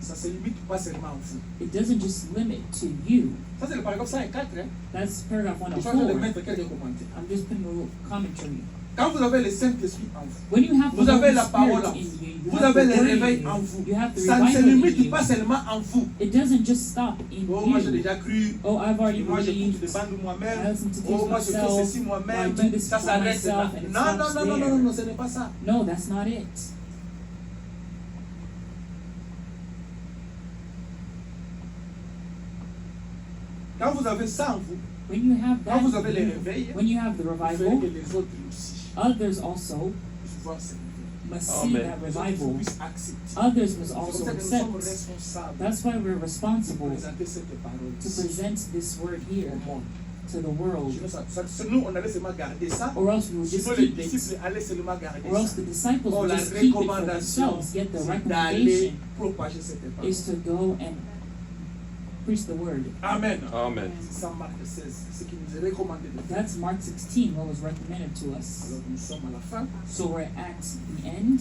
ça ne se limite pas seulement à vous. it doesn't just limit to you. Ça, c'est le paragraphe 104. Hein? That's paragraph Je suis en train de 104. mettre quelques commentaires. I'm just putting a little commentary. Quand vous avez le Saint-Esprit en vous, When you have the vous avez Holy la parole en Spirit in vous, you, you vous have avez the le word in réveil en you, vous. you have the Ça ne se revival in limite you. pas seulement en vous. It doesn't just stop in Oh, moi j'ai you. déjà cru. Oh, I've already Moi j'écoute des believed. bandes I moi-même. listen to Oh, things moi je fais myself. ceci I moi-même. do this Ça for s'arrête là. myself, and it Non, non, stops non, non, there. non, non, ce n'est pas ça. No, that's not it. Quand vous avez ça en vous, When you have quand that, vous avez le réveil, when you have the vous faites revival, que les autres aussi others also puissent voir ce réveil. must see Amen. that Les autres revival. puissent accepter. Others must C'est comme also ça que nous sommes accept. responsables That's why we're de responsible présenter cette parole to ici present this word here au monde. to the world. Sinon, on allait seulement garder ça. Or else we will just Sinon, les keep it. disciples allaient seulement garder Or else ça. the disciples Oh, will la just keep it for recommandation, themselves. Yet the c'est d'aller recommendation propager cette parole. is to go and preach the word. Amen. Amen. C'est ça, Marc 16, ce qui nous est recommandé de faire. That's Mark 16, what was recommended to us. Alors, nous sommes à la fin So we're at the end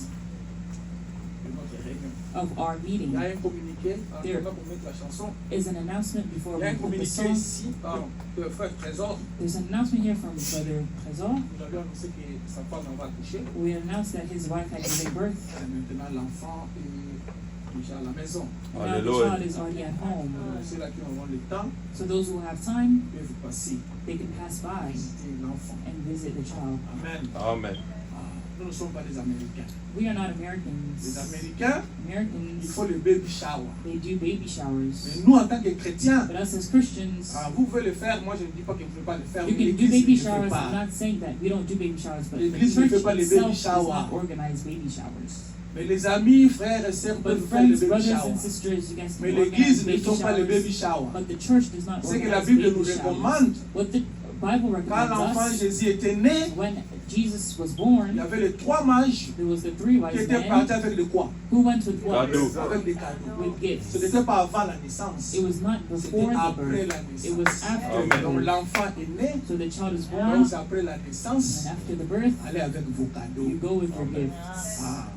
de notre réunion. of our Il y meeting. a un communiqué, There. avant pour mettre la chanson. Is an announcement before Il y a we un put the communiqué song. ici par le frère Trésor. There's an announcement here from Brother Trésor. Nous avions annoncé que sa femme en va accoucher. We announced that his wife had given birth. Et maintenant, l'enfant est déjà à la maison. And now the Hallelujah. child is already at home. Ceux-là qui auront le temps So those who have time, peuvent passer, they can pass by visiter l'enfant. and visit the child. Amen. Amen. Nous ne sommes pas des Américains. We are not Les Americans. Américains, il Americans, faut le baby shower. they do baby Mais showers. nous, en tant que chrétiens, But us as Christians, vous pouvez le faire. Moi, je ne dis pas que vous ne pouvez pas le faire. you Mais can do baby l'Église ne showers. le fait I'm pas. not saying that we don't do baby showers, but the L'église ne church fait pas les baby itself does showers. not organize baby showers. Mais les amis, frères et sœurs But peuvent faire le friends, baby brothers shower. and sisters, you guys Mais can l'Église organize ne baby fait pas le baby showers. shower. But the church does not C'est que la organize Bible baby nous showers. recommande. What the Bible Quand l'enfant recommends us, Jésus était né, when Jesus was il y born, avait les 3 mages there was the three qui wise étaient partis men avec de quoi? who went with what? Cadeau. Avec des cadeaux. With Ce gifts. n'était pas avant la naissance. It was not C'était before the après birth. la It was naissance. after Amen. the Donc birth. l'enfant est né. So the child is born, Donc après la naissance, and after the birth, allez avec vos you cadeaux. go with your gifts. Ah.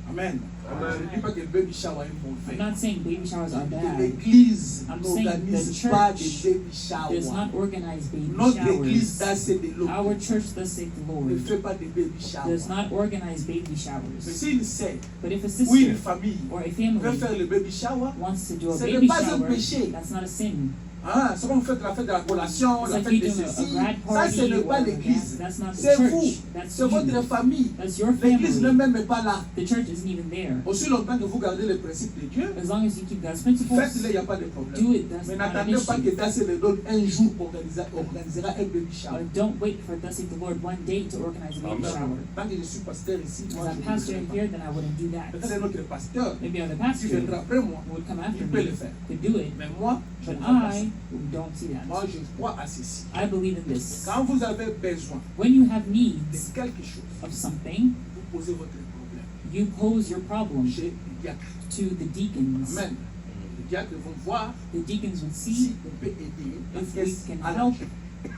Amen. Je ne dis pas que le baby shower est I'm mauvais. not saying baby showers are Que bad. l'Église I'm saying n'organise the pas de church baby Does shower. not organize baby Notre Église showers. d'AC de l'eau Our church, thus saith the ne Lord, fait pas de baby shower. does not organize baby Mais showers. si une sœur But if a ou une sister famille or a veut family faire le baby shower, wants to do a Ce n'est baby pas un shower, péché. that's not a sin. hein, c'est comme vous faites la fête de la collation, It's la like fête you de do a ceci. grad Ça, party ce n'est pas or l'Église. that's not the C'est vous. church. That's C'est votre you. famille. That's your L'Église family. même n'est pas là. The church isn't even there. Aussi longtemps que vous gardez les principes de Dieu, As long as you keep God's principles, faites-le, il n'y a pas de do problème. it. That's Mais not an n'attendez pas que issue. Dassé le donne un jour organisera un baby shower. But don't wait for thus saith the Lord one day to organize a baby Amen. shower. Tant que je suis pasteur ici, As moi a je ne le pastor ferai in pas. here, then I wouldn't do that. Peut-être un autre pasteur Maybe other qui pastor viendra après moi, would come after il peut le me faire. could do it. Mais moi, je But ne vois pas ça. I don't see Moi, that. je crois à ceci. I believe in this. Quand vous avez besoin When you have de needs quelque chose, of something, vous posez votre problème you pose your problem chez les diacres. to the deacons. Amen. Les diacres vont voir The deacons would si see on peut aider la if we caisse can à help l'argent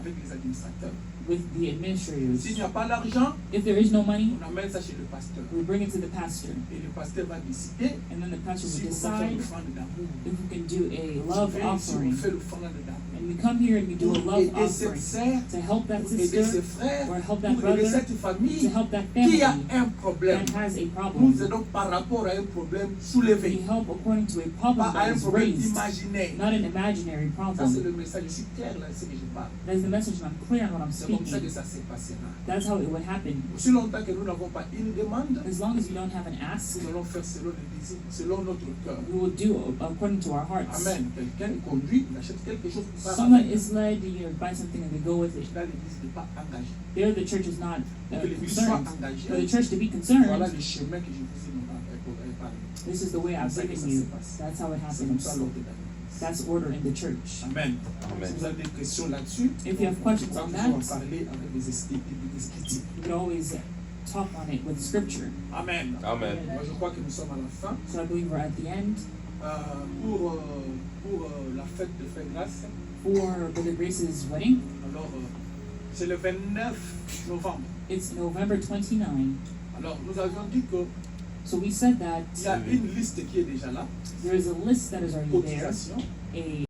avec les administrateurs. with the administrators. S'il n'y a pas d'argent, If there is no money, on amène ça chez le pasteur. we bring it to the pastor, Et le pasteur va décider and then the pastor si will vous pouvez faire decide l'offrande d'amour. if we can do a love Si on offering. fait l'offrande d'amour. And we come here and we do a Pour love aider cette offering sœur, to help that pour aider ses sister, frères, or help that pour aider brother, cette to famille help that qui a family un problème. that has a Nous problem. aidons par rapport à un problème We soulevé, help according to a problem pas à that un is problème raised, imaginaire. not an imaginary Ça, c'est problem. le message. Je suis clair là, c'est que je parle. That's the message, and I'm clear on what I'm C'est comme ça que speaking. ça se passera. That's how it would happen. Aussi longtemps que nous n'avons pas une demande, As long as we don't have an ask, nous allons faire selon les désirs, selon notre cœur. we will do according to our hearts. Amen. Quelqu'un est conduit, il achète quelque chose pour faire Someone avec. is led, buy something and they go with it. Là, l'église n'est pas engagée. There, the church is not Pour que l'église soit concerned. engagée, For the church to be voilà concerned, le chemin que je vous ai parlé. this is the way I've C'est comme ça que given ça you. se passe. That's how it C'est comme ça happens. l'ordre de l'église. That's order in the church. Amen. Amen. Si vous avez des questions là-dessus, If you have questions nous on pouvons en that, parler avec des esprits. you can always talk on it with scripture. Amen. Amen. Moi, je crois que nous sommes à la fin. So I believe we're at the end. Pour la fête de Frère Grâce, For Brother Grace's wedding, alors c'est le 29 novembre. it's November 29. Alors nous avions dit qu'il So we said that y a une liste qui est déjà là, there is a list that is already there, cotisation. a